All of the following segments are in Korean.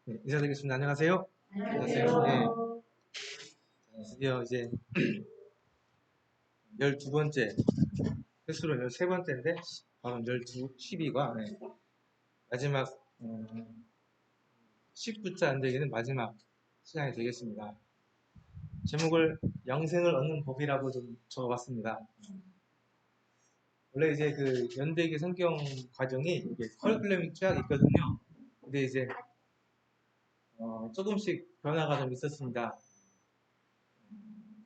네, 인사드리겠습니다. 안녕하세요. 안녕하세요. 네, 드디어 이제 12번째, 횟수로 13번째인데, 바로 12과 마지막, 10부자 안 되기는 마지막 시간이 되겠습니다. 제목을 영생을 얻는 법이라고 좀 적어봤습니다. 원래 이제 그 연대기 성경 과정이 이게 커리큘럼이 쫙 있거든요. 근데 이제, 조금씩 변화가 좀 있었습니다.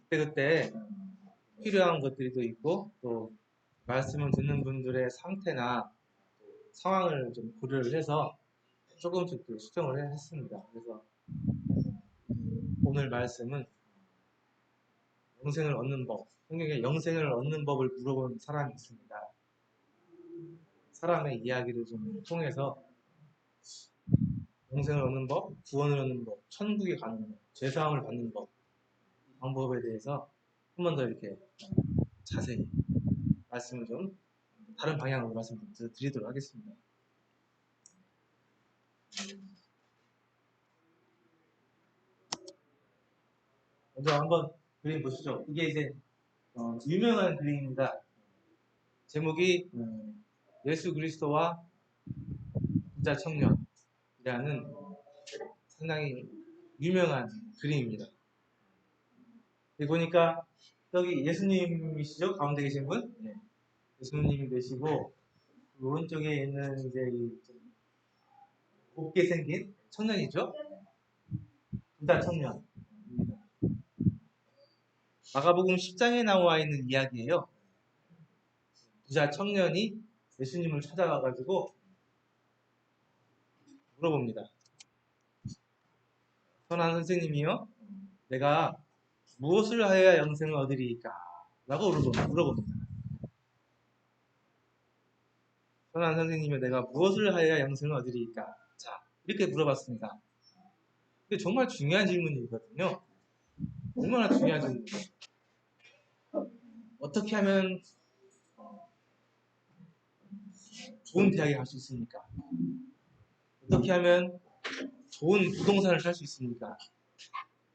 그때 필요한 것들이 또 있고, 또 말씀을 듣는 분들의 상태나 상황을 좀 고려를 해서 조금씩 수정을 했습니다. 그래서 오늘 말씀은 영생을 얻는 법, 성경에 영생을 얻는 법을 물어본 사람이 있습니다. 사람의 이야기를 좀 통해서 영생을 얻는 법, 구원을 얻는 법, 천국에 가는 법, 죄사함을 받는 법, 이 방법에 대해서 한 번 더 이렇게 자세히 말씀을 좀 다른 방향으로 말씀드리도록 하겠습니다. 먼저 한번 그림 보시죠. 이게 이제 유명한 그림입니다. 제목이 예수 그리스도와 부자 청년이라는 상당히 유명한 그림입니다. 여기 보니까 여기 예수님이시죠? 가운데 계신 분? 네. 예수님이 계시고 오른쪽에 있는 이제 곱게 생긴 청년이죠? 부자 청년입니다. 마가복음 10장에 나와 있는 이야기예요. 부자 청년이 예수님을 찾아와가지고 물어봅니다. 선한 선생님이요, 내가 무엇을 하여야 영생을 얻으리이까? 라고 물어봅니다. 선한 선생님이요, 내가 무엇을 하여야 영생을 얻으리이까? 자, 이렇게 물어봤습니다. 근데 정말 중요한 질문이거든요. 얼마나 중요한 질문이에요. 어떻게 하면 좋은 대학에 갈 수 있습니까? 어떻게 하면 좋은 부동산을 살 수 있습니까?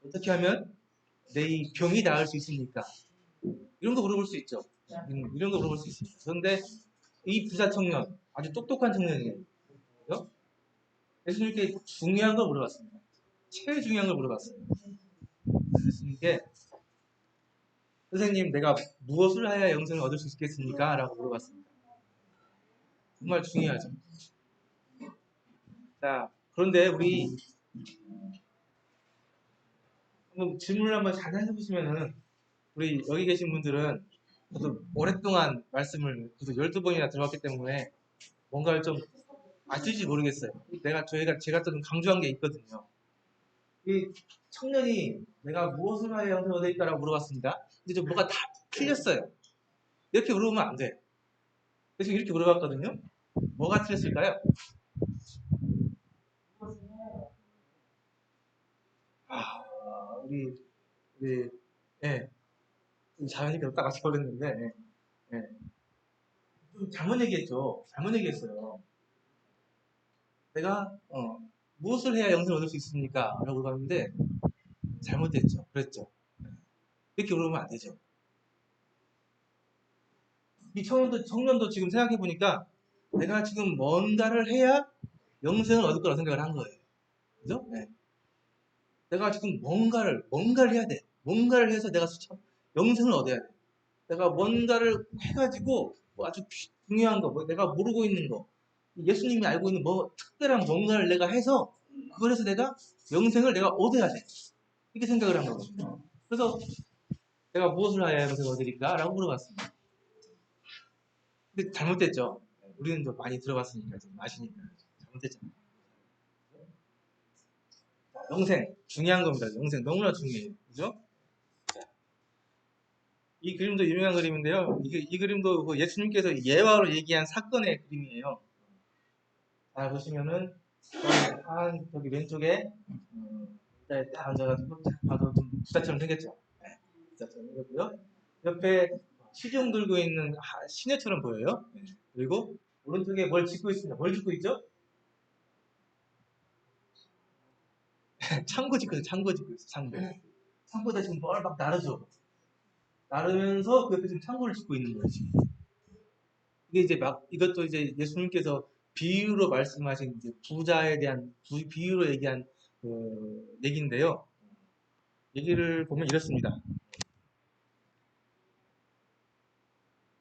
어떻게 하면 내 이 병이 나을 수 있습니까? 이런 거 물어볼 수 있죠. 이런 거 물어볼 수 있습니다. 그런데 이 부자 청년, 아주 똑똑한 청년이에요. 예수님께 중요한 걸 물어봤습니다. 제일 중요한 걸 물어봤습니다. 예수님께, 선생님, 내가 무엇을 해야 영생을 얻을 수 있겠습니까? 라고 물어봤습니다. 정말 중요하죠. 자, 그런데 우리 한번 질문을 한번 잘 해보시면은, 우리 여기 계신 분들은 저도 오랫동안 말씀을 12번이나 들어왔기 때문에 뭔가를 좀 아실지 모르겠어요. 제가 좀 강조한 게 있거든요. 이 청년이 내가 무엇을 하여 영생을 얻을까라고 물어봤습니다. 근데 좀 뭐가 다 틀렸어요. 이렇게 물어보면 안 돼. 그래서 이렇게 물어봤거든요. 뭐가 틀렸을까요? 우리, 예, 자연이 그렇다 같이 버렸는데, 예. 잘못 얘기했죠. 잘못 얘기했어요. 내가, 무엇을 해야 영생을 얻을 수 있습니까? 라고 물어봤는데, 잘못됐죠. 그랬죠. 이렇게 물어보면 안 되죠. 이 청년도 지금 생각해보니까, 내가 지금 뭔가를 해야 영생을 얻을 거라 생각을 한 거예요. 그죠? 네. 내가 지금 뭔가를 해야 돼. 뭔가를 해서 내가 영생을 얻어야 돼. 내가 뭔가를 해가지고 뭐 아주 중요한 거, 뭐 내가 모르고 있는 거, 예수님이 알고 있는 뭐 특별한 뭔가를 내가 해서 그걸 해서 내가 영생을 내가 얻어야 돼. 이렇게 생각을 한 거거든요. 그래서 내가 무엇을 해야 영생을 얻으리까? 라고 물어봤습니다. 근데 잘못됐죠. 우리는 또 많이 들어봤으니까 좀 아시니까 잘못됐잖아요. 영생 중요한 겁니다. 영생 너무나 중요해요. 그죠? 이 그림도 유명한 그림인데요. 이 그림도 그 예수님께서 예화로 얘기한 사건의 그림이에요. 자, 보시면은 저기 왼쪽에 딱 앉아가지고 딱 봐도 좀 부자처럼 생겼죠. 네, 부자처럼 생겼고요. 옆에 시중 들고 있는 시녀처럼 보여요. 그리고 오른쪽에 뭘 짚고 있습니다. 뭘 짚고 있죠? 창고 짓고 있어, 창고 짓고 있어, 창고. 창고에다 지금 뭘 막 나르죠. 나르면서 그 옆에 지금 창고를 짓고 있는 거예요, 지금. 이게 이제 막, 이것도 이제 예수님께서 비유로 말씀하신 이제 부자에 대한, 비유로 얘기한 그 얘기인데요. 얘기를 보면 이렇습니다.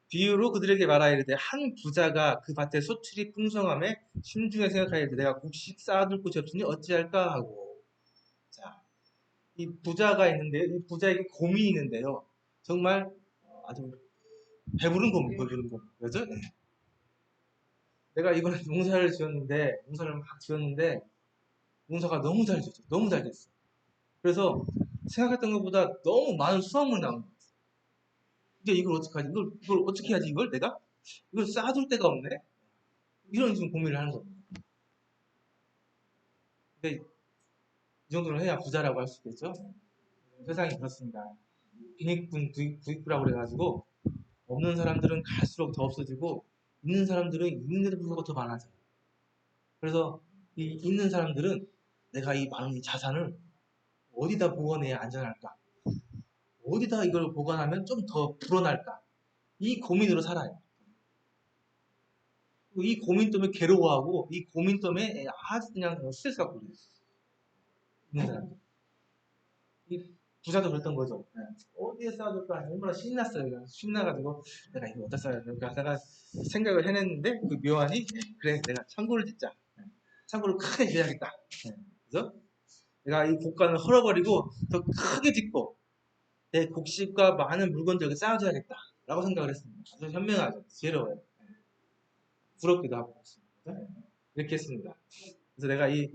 비유로 그들에게 말하여 이르되 한 부자가 그 밭에 소출이 풍성함에 심중에 생각하여 이르되 내가 곡식 쌓아둘 곳이 없으니 어찌할까 하고. 자, 이 부자가 있는데요. 이 부자에게 고민이 있는데요. 정말 아주 배부른 고민, 배부른 고민. 그죠? 네. 내가 이번에 농사를 막 지었는데 농사가 너무 잘 됐어. 너무 잘 됐어. 그래서 생각했던 것보다 너무 많은 수확물이 나온 거야. 이제 이걸 어떡하지? 이걸 어떻게 해야지, 이걸 내가? 이걸 쌓아둘 데가 없네? 이런 지금 고민을 하는 거예요. 근데 이 정도는 해야 부자라고 할 수 있겠죠? 세상이 그렇습니다. 빈익분, 부익부라고 그래가지고 없는 사람들은 갈수록 더 없어지고 있는 사람들은 있는데도 불구하고 더 많아져요. 그래서 이 있는 사람들은 내가 이 많은 이 자산을 어디다 보관해야 안전할까? 어디다 이걸 보관하면 좀 더 불어날까? 이 고민으로 살아요. 이 고민 때문에 괴로워하고 이 고민 때문에 아주 그냥 스트레스 갖고 그래요. 있는 사람들. 이 부자도 그랬던 거죠. 네. 어디에 쌓아둘까 얼마나 신났어요. 신나가지고 내가 이거 어디다 써야 될까 하다가 생각을 해냈는데 그 묘안이 그래 내가 창고를 짓자. 네. 창고를 크게 지어야겠다. 네. 그래서 내가 이 곡간을 헐어버리고 더 크게 짓고 내 곡식과 많은 물건들을 여기 쌓아줘야겠다. 라고 생각을 했습니다. 아주 현명하죠. 지혜로워요. 네. 부럽기도 하고. 네. 이렇게 했습니다. 그래서 내가 이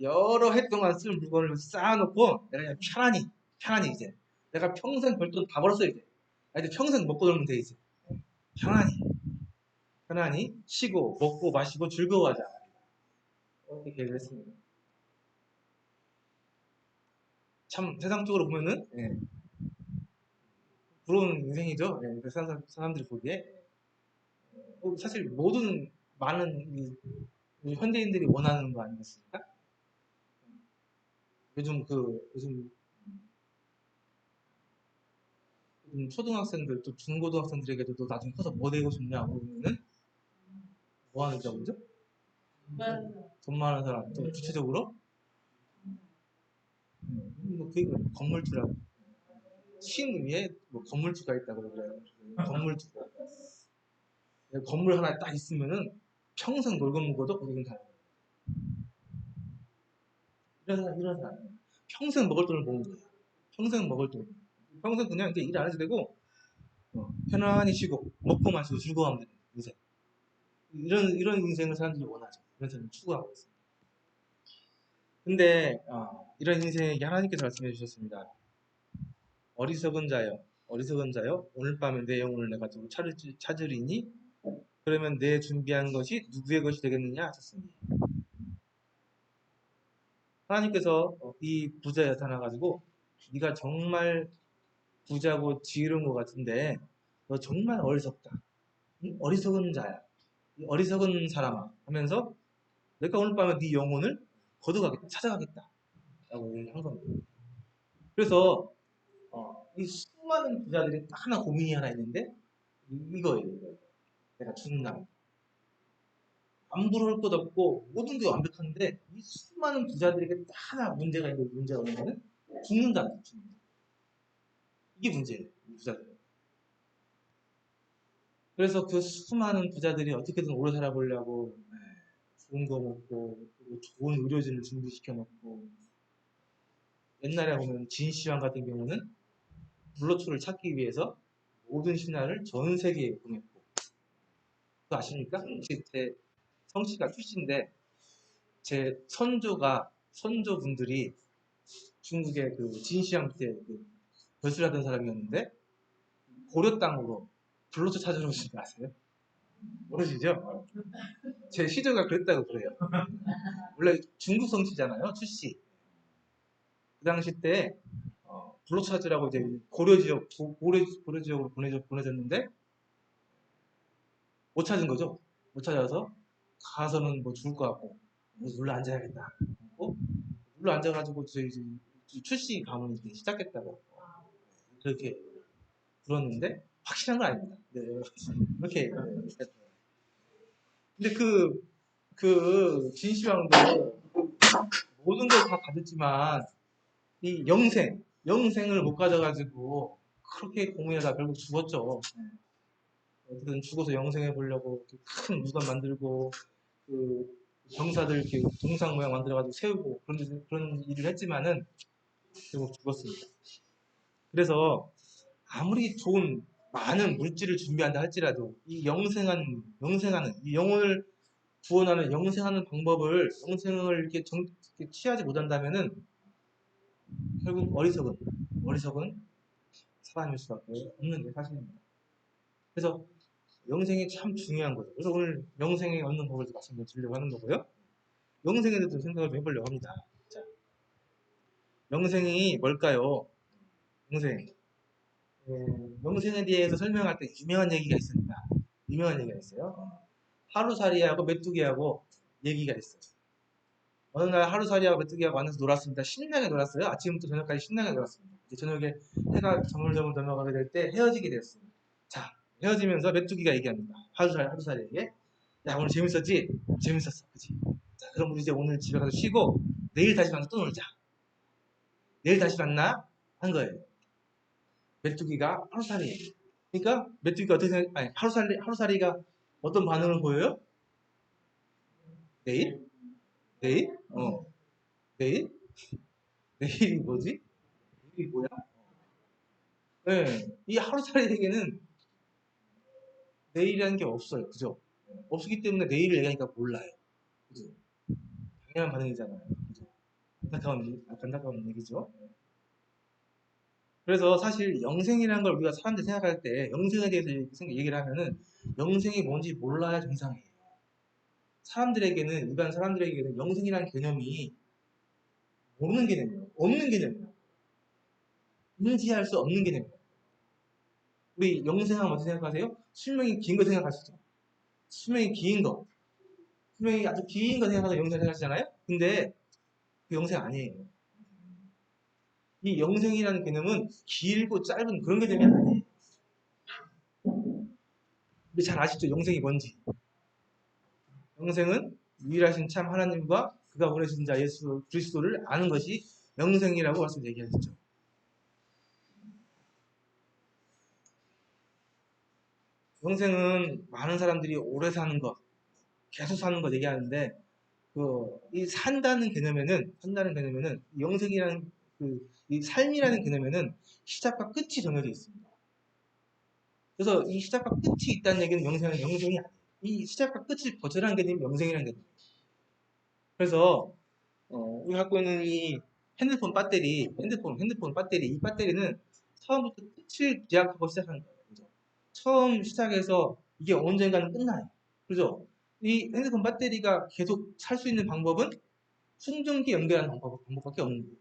여러 해 동안 쓸 물건을 쌓아놓고 내가 그냥 편안히 이제 내가 평생 벌 돈 다 벌었어 이제. 이제 평생 먹고 놀면 돼 이제. 편안히 쉬고 먹고 마시고 즐거워하자. 이렇게 계획을 했습니다. 참 세상적으로 보면은 부러운 인생이죠. 그 사람들이 보기에 사실 모든 많은 이 현대인들이 원하는 거 아니겠습니까? 요즘 초등학생들 또 중고등학생들에게도 너 나중에 커서 뭐 되고 싶냐고 그러면은 뭐 하는 자고죠? 돈 많은 사람 또 구체적으로 그게 건물주라고 신 위에 뭐 건물주가 있다고 그래요. 건물주가 건물 하나 딱 있으면은 평생 놀고 먹어도 거기는 다 이런 사람 평생 먹을 돈을 모은 거예요. 평생 먹을 돈 평생 그냥 이제 일 안 해도 되고 편안히 쉬고 먹고 마시고 즐거워하면 되는 인생 이런 인생을 사람들이 원하죠. 이런 사람을 추구하고 있습니다. 근데 이런 인생에게 하나님께서 말씀해 주셨습니다. 어리석은 자여, 오늘 밤에 내 영혼을 내가 두고 찾으리니 그러면 내 준비한 것이 누구의 것이 되겠느냐 하셨으니 하나님께서 이 부자에 나타나가지고 네가 정말 부자고 지혜로운 것 같은데 너 정말 어리석다. 어리석은 자야. 어리석은 사람아 하면서 내가 오늘 밤에 네 영혼을 거둬가겠다. 찾아가겠다. 라고 얘기한 겁니다. 그래서 이 수많은 부자들이 하나 고민이 하나 있는데 이거예요. 내가 죽는다. 안 부러울 것 없고 모든 게 완벽한데 이 수많은 부자들에게 딱 하나 문제가 있는 문제가 뭐냐면 죽는다. 이게 문제예요. 부자들. 그래서 그 수많은 부자들이 어떻게든 오래 살아보려고 좋은 거 먹고 좋은 의료진을 준비시켜 놓고 옛날에 보면 진시황 같은 경우는 불로초를 찾기 위해서 모든 신하를 전 세계에 보냈고 그거 아십니까? 제 성씨가 출신인데 제 선조분들이 중국의 그 진시황 때그 벌술하던 사람이었는데 고려 땅으로 불로초 찾으러 오신 거 아세요? 모르시죠? 제 시조가 그랬다고 그래요. 원래 중국 성씨잖아요, 출씨. 그 당시 때 불로초 찾으라고 이제 고려 지역으로 보내졌는데 못 찾은 거죠. 못 찾아서 가서는 뭐 죽을 것 같고 눌러 앉아야겠다. 물로 앉아가지고 저희 출시 가문이 시작했다고 그렇게 들었는데 확실한 건 아닙니다. 네, 이렇게. 근데 그 진시황도 모든 걸 다 가졌지만 이 영생을 못 가져가지고 그렇게 고민하다 결국 죽었죠. 어쨌든 죽어서 영생해 보려고 큰 무덤 만들고 그 병사들 이렇게 동상 모양 만들어가지고 세우고 그런 일을 했지만은 결국 죽었습니다. 그래서 아무리 좋은 많은 물질을 준비한다 할지라도 이 영생하는 이 영혼을 구원하는 영생하는 방법을 영생을 이렇게 취하지 못한다면은 결국 어리석은 사람일 수밖에 없는 게 사실입니다. 그래서 영생이 참 중요한 거죠. 그래서 오늘 영생에 얻는 법을 말씀드리려고 하는 거고요. 영생에 대해서 생각을 좀 해보려고 합니다. 자, 영생이 뭘까요? 영생. 영생에 대해서 설명할 때 유명한 얘기가 있습니다. 유명한 얘기가 있어요. 하루살이하고 메뚜기하고 얘기가 있어요. 어느 날 하루살이하고 메뚜기하고 만나서 놀았습니다. 신나게 놀았어요. 아침부터 저녁까지 신나게 놀았습니다. 이제 저녁에 해가 저물저물 넘어가게 될 때 헤어지게 되었습니다. 자, 헤어지면서 메뚜기가 얘기합니다. 하루살이에게. 야, 오늘 재밌었지? 재밌었어. 그치? 자, 그럼 우리 이제 오늘 집에 가서 쉬고 내일 다시 만나서 또 놀자. 내일 다시 만나? 한 거예요. 메뚜기가 하루살이. 그러니까 메뚜기가 어떻게 아니 하루살이가 어떤 반응을 보여요? 내일? 내일? 내일? 내일이 뭐지? 내일이 뭐야? 네, 이 하루살이에게는 내일이라는 게 없어요. 그죠? 없기 때문에 내일을 얘기하니까 몰라요. 그죠? 당연한 반응이잖아요. 그죠? 안타까운 얘기죠. 그래서 사실 영생이라는 걸 우리가 사람들이 생각할 때 영생에 대해서 얘기를 하면은 영생이 뭔지 몰라야 정상이에요. 일반 사람들에게는 영생이라는 개념이 모르는 개념이에요. 없는 개념이에요. 인지할 수 없는 개념이에요. 우리 영생하면 어떻게 생각하세요? 수명이 긴 거 생각하시죠? 수명이 긴 거. 수명이 아주 긴 거 생각하서 영생 생각하시잖아요? 근데 그 영생 아니에요. 이 영생이라는 개념은 길고 짧은 그런 개념이 아니에요. 근데 잘 아시죠? 영생이 뭔지. 영생은 유일하신 참 하나님과 그가 보내신 자 예수 그리스도를 아는 것이 영생이라고 말씀 얘기하셨죠. 영생은 많은 사람들이 오래 사는 것, 계속 사는 것 얘기하는데 이 산다는 개념에는 영생이라는 이 삶이라는 개념에는 시작과 끝이 정해져 있습니다. 그래서 이 시작과 끝이 있다는 얘기는 영생이 아니에요. 이 시작과 끝을 거절한 개념이 영생이라는 개념이에요. 그래서 우리가 갖고 있는 이 핸드폰 배터리, 이 배터리는 처음부터 끝을 기약하고 시작하는 거예요. 그죠? 처음 시작해서 이게 언젠가는 끝나요. 그죠? 이 핸드폰 배터리가 계속 살 수 있는 방법은 충전기 연결하는 방법밖에 없는 거예요.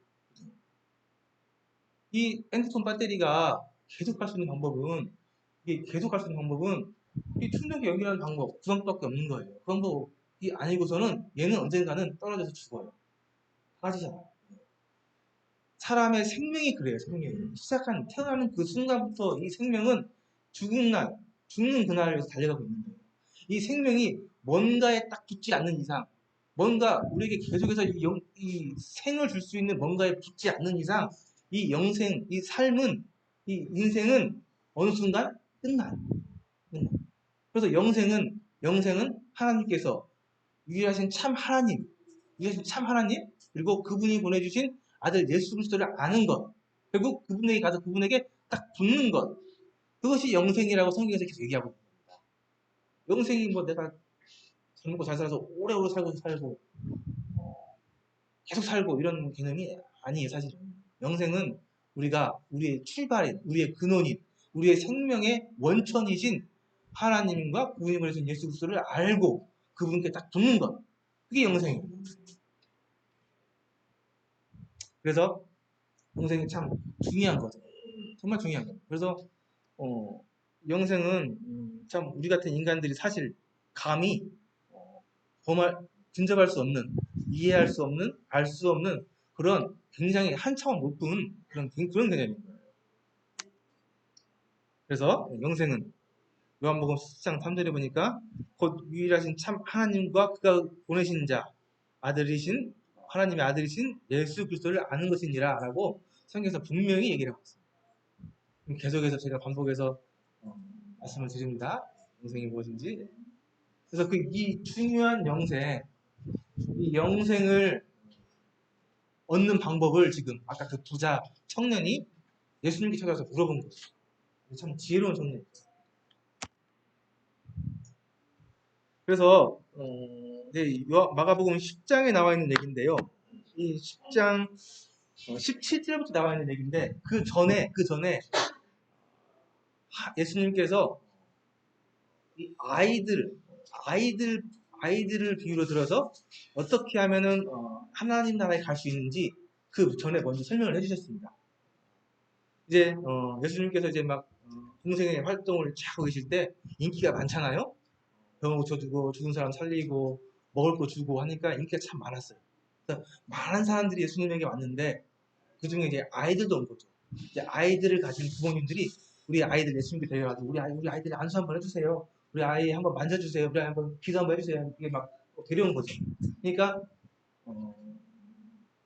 이 핸드폰 배터리가 계속 갈 수 있는 방법은 이 충전기 연결하는 방법 그 방법밖에 없는 거예요. 그 방법이 아니고서는 얘는 언젠가는 떨어져서 죽어요. 빠지잖아요. 사람의 생명이 그래요. 생명이 태어나는 그 순간부터 이 생명은 죽는 그날을 위해서 달려가고 있는 거예요. 이 생명이 뭔가에 딱 붙지 않는 이상, 뭔가 우리에게 계속해서 이 생을 줄 수 있는 뭔가에 붙지 않는 이상, 이 영생, 이 삶은, 이 인생은 어느 순간 끝나요. 그래서 영생은 하나님께서 유일하신 참 하나님, 그리고 그분이 보내주신 아들 예수 그리스도를 아는 것, 결국 그분에게 가서 그분에게 딱 붙는 것, 그것이 영생이라고 성경에서 계속 얘기하고 있습니다. 영생이 뭐 내가 잘 먹고 잘 살아서 오래오래 살고 계속 살고 이런 개념이 아니에요, 사실은. 영생은 우리의 출발인, 우리의 근원인, 우리의 생명의 원천이신 하나님과 그분이 보내신 예수 그리스도를 알고 그분께 딱 붙는 것, 그게 영생입니다. 그래서 영생이 참 중요한 거죠. 정말 중요한 거예요. 그래서 영생은 참 우리 같은 인간들이 사실 감히 근접할 수 없는, 이해할 수 없는, 알 수 없는 그런 굉장히 한 차원 높은 그런 개념입니다. 그래서 영생은 요한복음 10장 3절에 보니까 곧 유일하신 참 하나님과 그가 보내신 자 아들이신 하나님의 아들이신 예수 그리스도를 아는 것이니라 라고 성경에서 분명히 얘기를 하고 있습니다. 계속해서 제가 반복해서 말씀을 드립니다. 영생이 무엇인지. 그래서 이 중요한 영생, 이 영생을 얻는 방법을 지금 아까 그 부자 청년이 예수님께 찾아서 물어본 거예요. 참 지혜로운 청년이죠. 그래서 이제 마가복음 10장에 나와 있는 얘기인데요. 이 10장 17절부터 나와 있는 얘기인데 그 전에 예수님께서 이 아이들을 비유로 들어서 어떻게 하면은 하나님 나라에 갈 수 있는지 그 전에 먼저 설명을 해주셨습니다. 이제 예수님께서 이제 막 공생의 활동을 쫙 하고 계실 때 인기가 많잖아요. 병 고쳐주고 죽은 사람 살리고 먹을 거 주고 하니까 인기가 참 많았어요. 그래서 많은 사람들이 예수님에게 왔는데 그 중에 이제 아이들도 온 거죠. 이제 아이들을 가진 부모님들이 우리 아이들 예수님께 데려가지고 우리 아이들이 안수 한번 해주세요. 우리 아이 한번 만져주세요. 우리 아이 한번 기도 한번 해주세요. 이게 막 데려온 거죠. 그러니까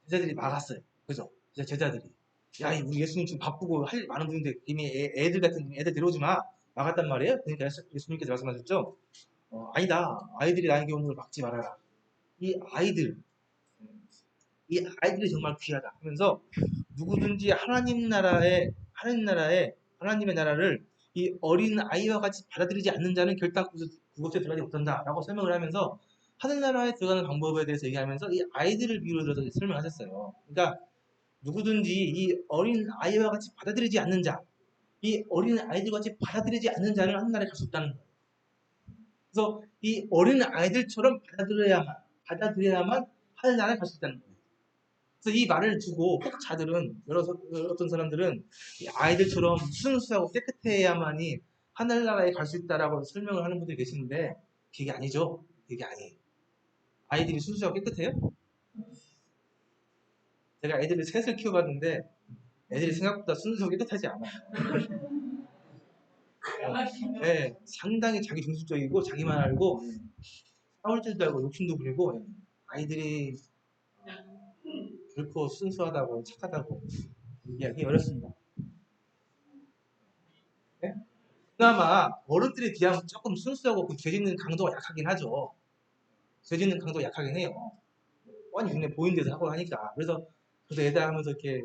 제자들이 막았어요. 그죠? 제자들이 야 우리 예수님 지금 바쁘고 할 일 많은 분인데 이미 애들 같은 애들 데려오지 마. 막았단 말이에요. 그러니까 예수님께서 말씀하셨죠. 아니다. 아이들이 나에게 오는 걸 막지 말아라. 이 아이들이 정말 귀하다 하면서 누구든지 하나님의 나라를 이 어린 아이와 같이 받아들이지 않는 자는 결코 그곳에 들어가지 못한다라고 설명을 하면서 하늘나라에 들어가는 방법에 대해서 얘기하면서 이 아이들을 비유로 들어서 설명하셨어요. 그러니까 누구든지 이 어린 아이와 같이 받아들이지 않는 자, 이 어린 아이들과 같이 받아들이지 않는 자는 하늘나라에 갈 수 없다는 거예요. 그래서 이 어린 아이들처럼 받아들여야만 하늘나라에 갈 수 있다는 거예요. 그래서 이 말을 두고 혹자들은 어떤 사람들은 이 아이들처럼 순수하고 깨끗해야만이 하늘나라에 갈 수 있다라고 설명을 하는 분들이 계시는데 그게 아니죠. 그게 아니에요. 아이들이 순수하고 깨끗해요? 제가 애들을 셋을 키워봤는데 애들이 생각보다 순수하고 깨끗하지 않아요. 네, 상당히 자기 중심적이고 자기만 알고 싸울 줄도 알고 욕심도 부리고 아이들이 결코 순수하다고 착하다고 얘기하기 어렵습니다. 네? 그나마 어른들에 비하면 조금 순수하고 그 죄 짓는 강도가 약하긴 하죠. 죄 짓는 강도가 약하긴 해요. 뻔히 눈에 보이는 데서 하고 하니까. 그래서 애들 하면서 이렇게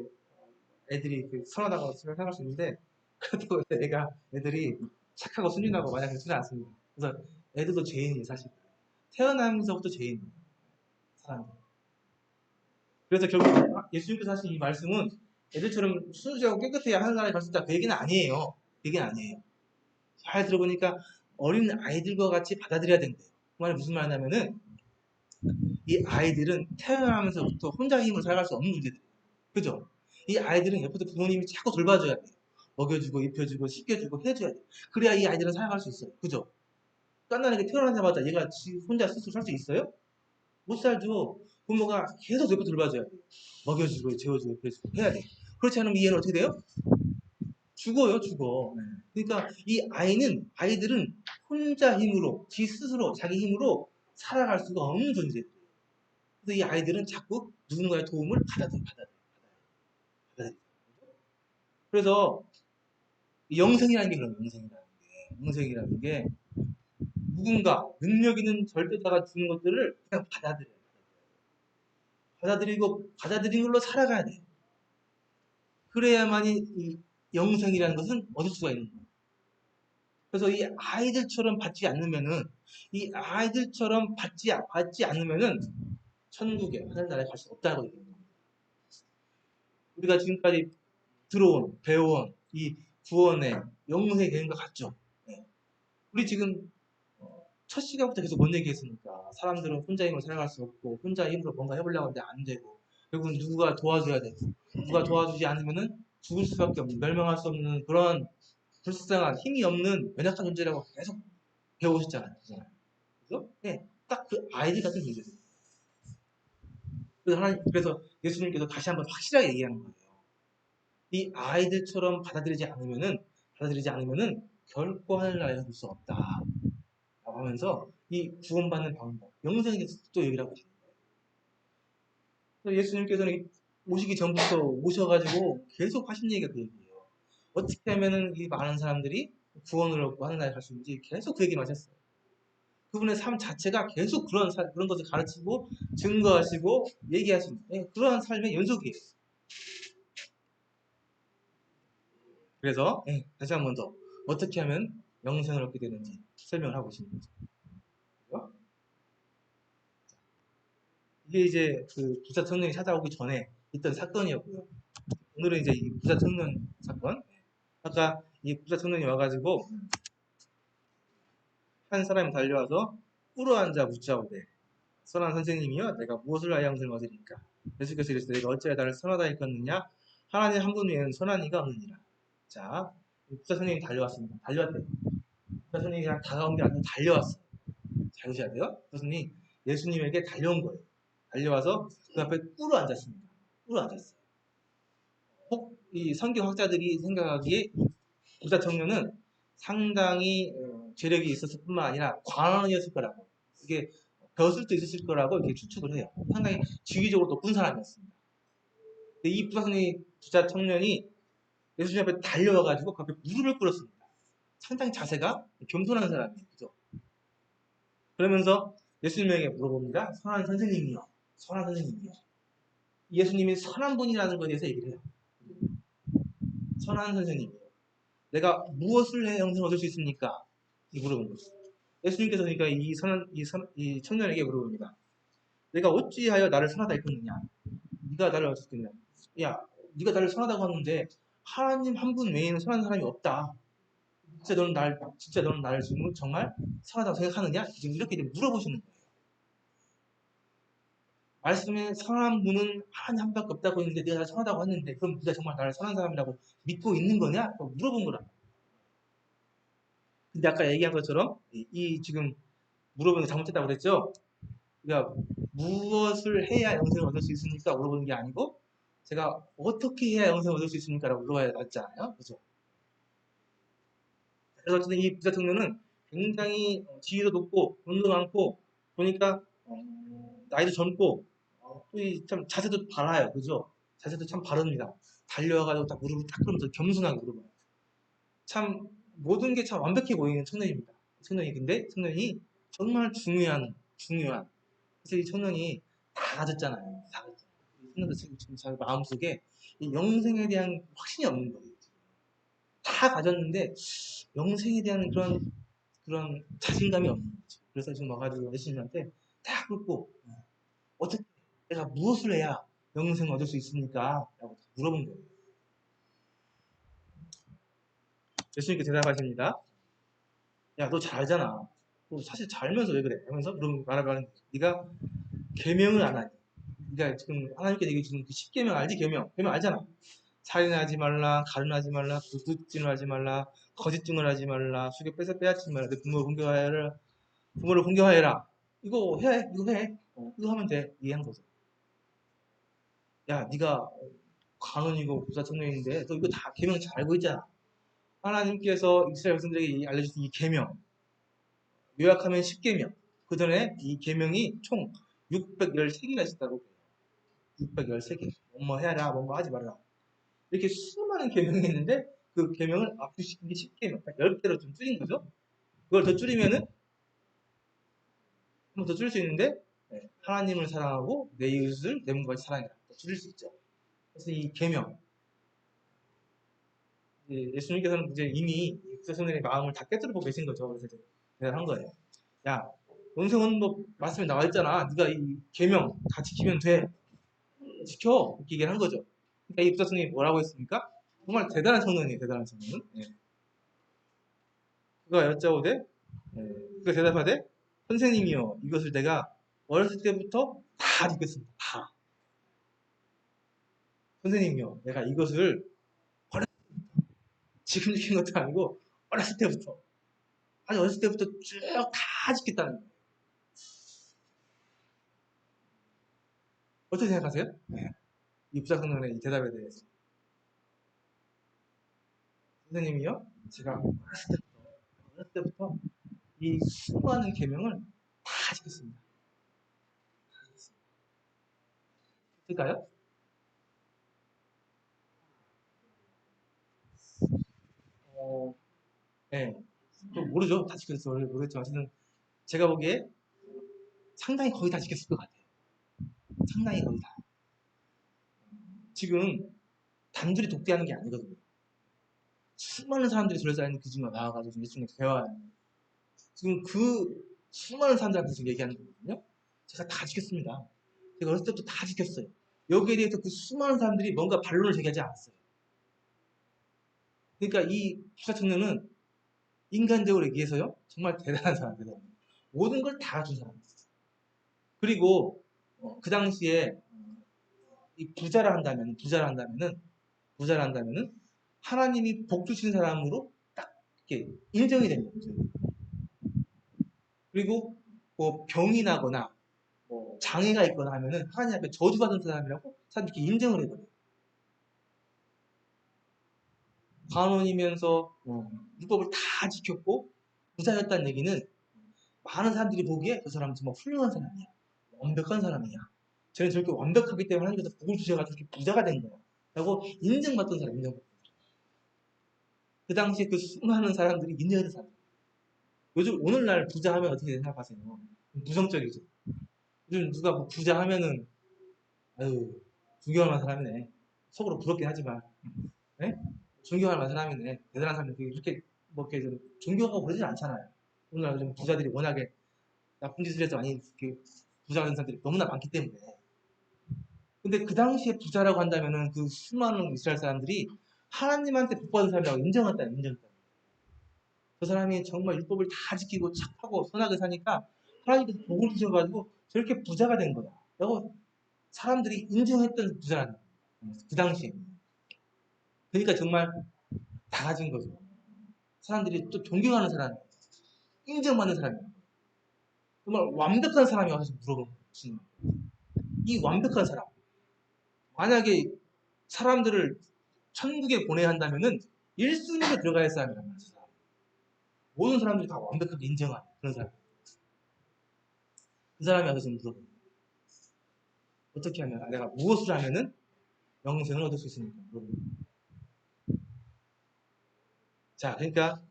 애들이 선하다고 생각할 수 있는데 그래도 애들이 착하고 순진하고 마냥 그렇지는 않습니다. 그래서 애들도 죄인이에요, 사실. 태어나면서부터 죄인이에요, 사람이. 그래서 결국 예수님께서 하신 이 말씀은 애들처럼 순수하고 깨끗해야 하늘나라에 갈 수 있다. 그 얘기는 아니에요. 그 얘기는 아니에요. 잘 들어보니까 어린 아이들과 같이 받아들여야 된대요. 그 말이 무슨 말이냐면은 이 아이들은 태어나면서부터 혼자 힘으로 살아갈 수 없는 존재들이에요. 그죠? 이 아이들은 옆에서 부모님이 자꾸 돌봐줘야 돼요. 먹여주고 입혀주고 씻겨주고 해줘야 돼요. 그래야 이 아이들은 살아갈 수 있어요. 그죠? 깐난하게 태어나자마자 얘가 혼자 스스로 살 수 있어요? 못 살죠. 부모가 계속 옆에 돌봐줘야 돼요. 먹여주고 재워주고 입혀주고 해야 돼요. 그렇지 않으면 이 애는 어떻게 돼요? 죽어요, 죽어. 그러니까 이 아이들은 혼자 힘으로, 지 스스로, 자기 힘으로 살아갈 수가 없는 존재예요. 그래서 이 아이들은 자꾸 누군가의 도움을 받아들여요. 그래서 영생이라는 게 그런 영생이라는 게 누군가 능력 있는 절대자가 주는 것들을 그냥 받아들여요. 받아들이고 받아들인 걸로 살아가야 돼요. 그래야만이 이 영생이라는 것은 얻을 수가 있는 거예요. 그래서 이 아이들처럼 받지 않으면은 천국에 하늘나라에 갈 수 없다고 얘기합니다. 우리가 지금까지 배워온 이 구원의 영생의 개념과 같죠. 네. 우리 지금 첫 시간부터 계속 뭔 얘기했습니까? 사람들은 혼자 힘으로 살아갈 수 없고 혼자 힘으로 뭔가 해보려고 하는데 안 되고 결국은 누가 도와줘야 되고 누가 도와주지 않으면은 죽을 수밖에 없는 멸망할 수 없는 그런 불쌍한 힘이 없는 연약한 존재라고 계속 배워오셨잖아요. 그죠? 네, 딱 그 아이들 같은 존재들. 그래서 예수님께서 다시 한번 확실하게 얘기하는 거예요. 이 아이들처럼 받아들이지 않으면은 결코 하늘나라에 갈 수 없다. 라고 하면서 이 구원받는 방법, 영생에 대해서 또 얘기를 하고 있어요. 예수님께서는 오시기 전부터 오셔가지고 계속 하신 얘기가 그 얘기예요. 어떻게 하면은 이 많은 사람들이 구원을 얻고 하늘나라에 갈 수 있는지 계속 그 얘기만 하셨어요. 그분의 삶 자체가 계속 그런 것을 가르치고 증거하시고 얘기하시는 그러한 삶의 연속이에요. 그래서 다시 한 번 더 어떻게 하면 영생을 얻게 되는지 설명을 하고 있는 거죠. 이게 이제 그 부자 청년이 찾아오기 전에 있던 사건이었고요. 오늘은 이제 이 부자 청년 사건. 아까 이 부자 청년이 와가지고 한 사람이 달려와서 꿇어앉아 묻자오되 선한 선생님이여 내가 무엇을 하여 영생을 얻으리까? 예수께서 이르시되 내가 어찌하여 나를 선하다 일컫느냐? 하나님 한 분 외에는 선한 이가 없느니라. 자, 부자 청년이 달려왔습니다. 달려왔대요. 부자 청년이 그냥 다가온 게 아니고 달려왔어요. 잘 보셔야 돼요. 그것은 예수님에게 달려온 거예요. 달려와서 그 앞에 꿇어 앉았습니다. 꿇어 앉았어요. 혹 이 성경학자들이 생각하기에 부자 청년은 상당히 재력이 있었을 뿐만 아니라 관원이었을 거라고, 이게 벼슬도 있었을 거라고 이렇게 추측을 해요. 상당히 지위적으로 높은 사람이었습니다. 근데 이 부자 청년이 예수님 앞에 달려와가지고 그 앞에 무릎을 꿇었습니다. 상당히 자세가 겸손한 사람이에요. 그죠? 그러면서 예수님에게 물어봅니다. 선한 선생님이요. 선한 선생님이요. 예수님이 선한 분이라는 것에 대해서 얘기를 해요. 선한 선생님이요. 내가 무엇을 해 영생을 얻을 수 있습니까? 물어본 거죠. 예수님께서 그러니까 이 청년에게 물어봅니다. 내가 어찌하여 나를 선하다 일컫느냐? 네가 나를 어떻게 했냐? 야, 네가 나를 선하다고 하는데 하나님 한 분 외에는 선한 사람이 없다. 진짜 너는 나를 지금 정말 선하다고 생각하느냐? 지금 이렇게 물어보시는 거예요. 말씀에 선한 분은 하나님 한 밖에 없다고 했는데 내가 나를 선하다고 했는데 그럼 네가 정말 나를 선한 사람이라고 믿고 있는 거냐? 물어본 거라. 근데 아까 얘기한 것처럼 이 지금 물어보는 게 잘못됐다고 그랬죠? 그러니까 무엇을 해야 영생을 얻을 수 있습니까? 물어보는 게 아니고 제가 어떻게 해야 영생을 얻을 수 있습니까? 라고 물어봐야 낫잖아요. 그죠? 그래서 어쨌든 이 부자 청년은 굉장히 지위도 높고 돈도 많고 보니까 나이도 젊고 참 자세도 바라요. 그죠? 자세도 참 바릅니다. 달려와가지고 딱 무릎을 딱 꿇으면서 겸손하게 물어봐요. 참 모든 게 참 완벽해 보이는 청년입니다. 청년이 정말 중요한 그래서 이 청년이 다 가졌잖아요. 다 가졌잖아요. 이 청년도 지금 자기 마음속에 이 영생에 대한 확신이 없는 거예요. 다 가졌는데 영생에 대한 그런 자신감이 없는 거죠. 그래서 지금 와가지고 예수님한테 딱 묻고 어떻게 내가 무엇을 해야 영생을 얻을 수 있습니까? 라고 물어본 거예요. 예수님께 대답하십니다. 야, 너 잘 알잖아. 너 사실 잘 알면서 왜 그래? 하면서 말하면 네가 계명을 안 하니. 네가 지금 하나님께 얘기 주는 그 10계명 알지? 계명 알잖아. 살인하지 말라, 가늠하지 말라, 도둑질을 하지 말라, 거짓증을 하지 말라, 수개 빼앗지 말라, 내 부모를 공경하여라. 이거 해. 이거 하면 돼. 이해한 거죠. 야, 네가 관원이고 부자 청년인데 너 이거 다 계명 잘 알고 있잖아. 하나님께서 이스라엘 백성들에게 알려주신 이 계명, 요약하면 10계명. 그 전에 이 계명이 총 613개가 있었다고. 613개. 뭐뭐 해라, 뭐뭐 하지 말라. 이렇게 수많은 계명이 있는데 그 계명을 압축시킨 게 10계명. 10개로 좀 줄인 거죠. 그걸 더 줄이면은 한 번 더 줄일 수 있는데 하나님을 사랑하고 내 이웃을 내 몸과 같이 사랑해라. 더 줄일 수 있죠. 그래서 이 계명 예수님께서는 이제 이미 백성들의 마음을 다 깨뜨리고 계신 거죠. 그래서 이제 대답한 거예요. 야, 영생은 뭐 말씀에 나와 있잖아. 네가 이 계명 다 지키면 돼. 지켜. 이렇게 얘기를 한 거죠. 그러니까 이 부자성이 뭐라고 했습니까? 정말 대단한 청년이에요. 대단한 청년. 그가 여짜오되 그가 대답하되 선생님이요 이것을 내가 어렸을 때부터 다 지켰습니다. 다. 선생님이요 내가 이것을 지금 지킨 것도 아니고 어렸을 때부터 아주 어렸을 때부터 쭉 다 지켰다는 거예요. 어떻게 생각하세요? 네. 이 부자 청년의 이 대답에 대해서. 선생님이요? 제가 어렸을 때부터 이 수많은 계명을 다 지켰습니다. 될까요? 네. 또 모르죠. 다 지켰어요. 모르겠지만 어쨌든 제가 보기에 상당히 거의 다 지켰을 것 같아요. 상당히 거의 다. 지금 단둘이 독대하는 게 아니거든요. 수많은 사람들이 둘러싸인 그 중에 나와가지고 예수님과 대화하는 지금 그 수많은 사람들한테 지금 얘기하는 거거든요. 제가 다 지켰습니다. 제가 어렸을 때부터 다 지켰어요. 여기에 대해서 그 수많은 사람들이 뭔가 반론을 제기하지 않았어요. 그러니까 이 부자 청년은 인간적으로 얘기해서요 정말 대단한 사람, 대단한 모든 걸 다 갖춘 사람이에요. 그리고 그 당시에 이 부자라 한다면은 하나님이 복 주신 사람으로 딱 이렇게 인정이 됩니다. 그리고 뭐 병이 나거나 뭐 장애가 있거나 하면은 하나님 앞에 저주받은 사람이라고 사람들이 이렇게 인정을 해버려요. 관원이면서 율법을 다 지켰고 부자였다는 얘기는 많은 사람들이 보기에 저 사람은 정말 훌륭한 사람이야. 완벽한 사람이야. 쟤는 저렇게 완벽하기 때문에 하나님께서 복을 주셔가지고 이렇게 부자가 된 거야. 라고 인정받던 사람, 인정받던 사람. 그 당시에 그 수많은 사람들이 인정했던 사람. 요즘, 오늘날 부자 하면 어떻게 생각하세요? 부정적이죠. 요즘 누가 뭐 부자 하면은, 아유, 존경할 만한 사람이네. 속으로 부럽긴 하지만, 네? 존경할 만한 사람이네. 대단한 사람이네. 이렇게, 뭐, 이렇게 좀 존경하고 그러진 않잖아요. 오늘날 요즘 부자들이 워낙에 나쁜 짓을 해서 많이 이렇게 부자가 된 사람들이 너무나 많기 때문에. 근데 그 당시에 부자라고 한다면은 그 수많은 이스라엘 사람들이 하나님한테 복받은 사람이라고 인정했다. 그 사람이 정말 율법을 다 지키고 착하고 선하게 사니까 하나님께서 복을 주셔가지고 저렇게 부자가 된 거야. 라고 사람들이 인정했던 부자라는 거예요. 그 당시에. 그러니까 정말 다 가진 거죠. 사람들이 또 존경하는 사람이에요. 인정받는 사람이에요. 정말 완벽한 사람이 와서 물어보는 거예요. 이 완벽한 사람. 만약에 사람들을 천국에 보내야 한다면은 1순위로 들어가야 할 사람이란 말이죠. 모든 사람들이 다 완벽하게 인정하는 그런 사람. 그 사람이 와서 지금 물어봅니다. 어떻게 하면, 내가 무엇을 하면은 영생을 얻을 수 있습니까? 물어봅니다. 자, 그러니까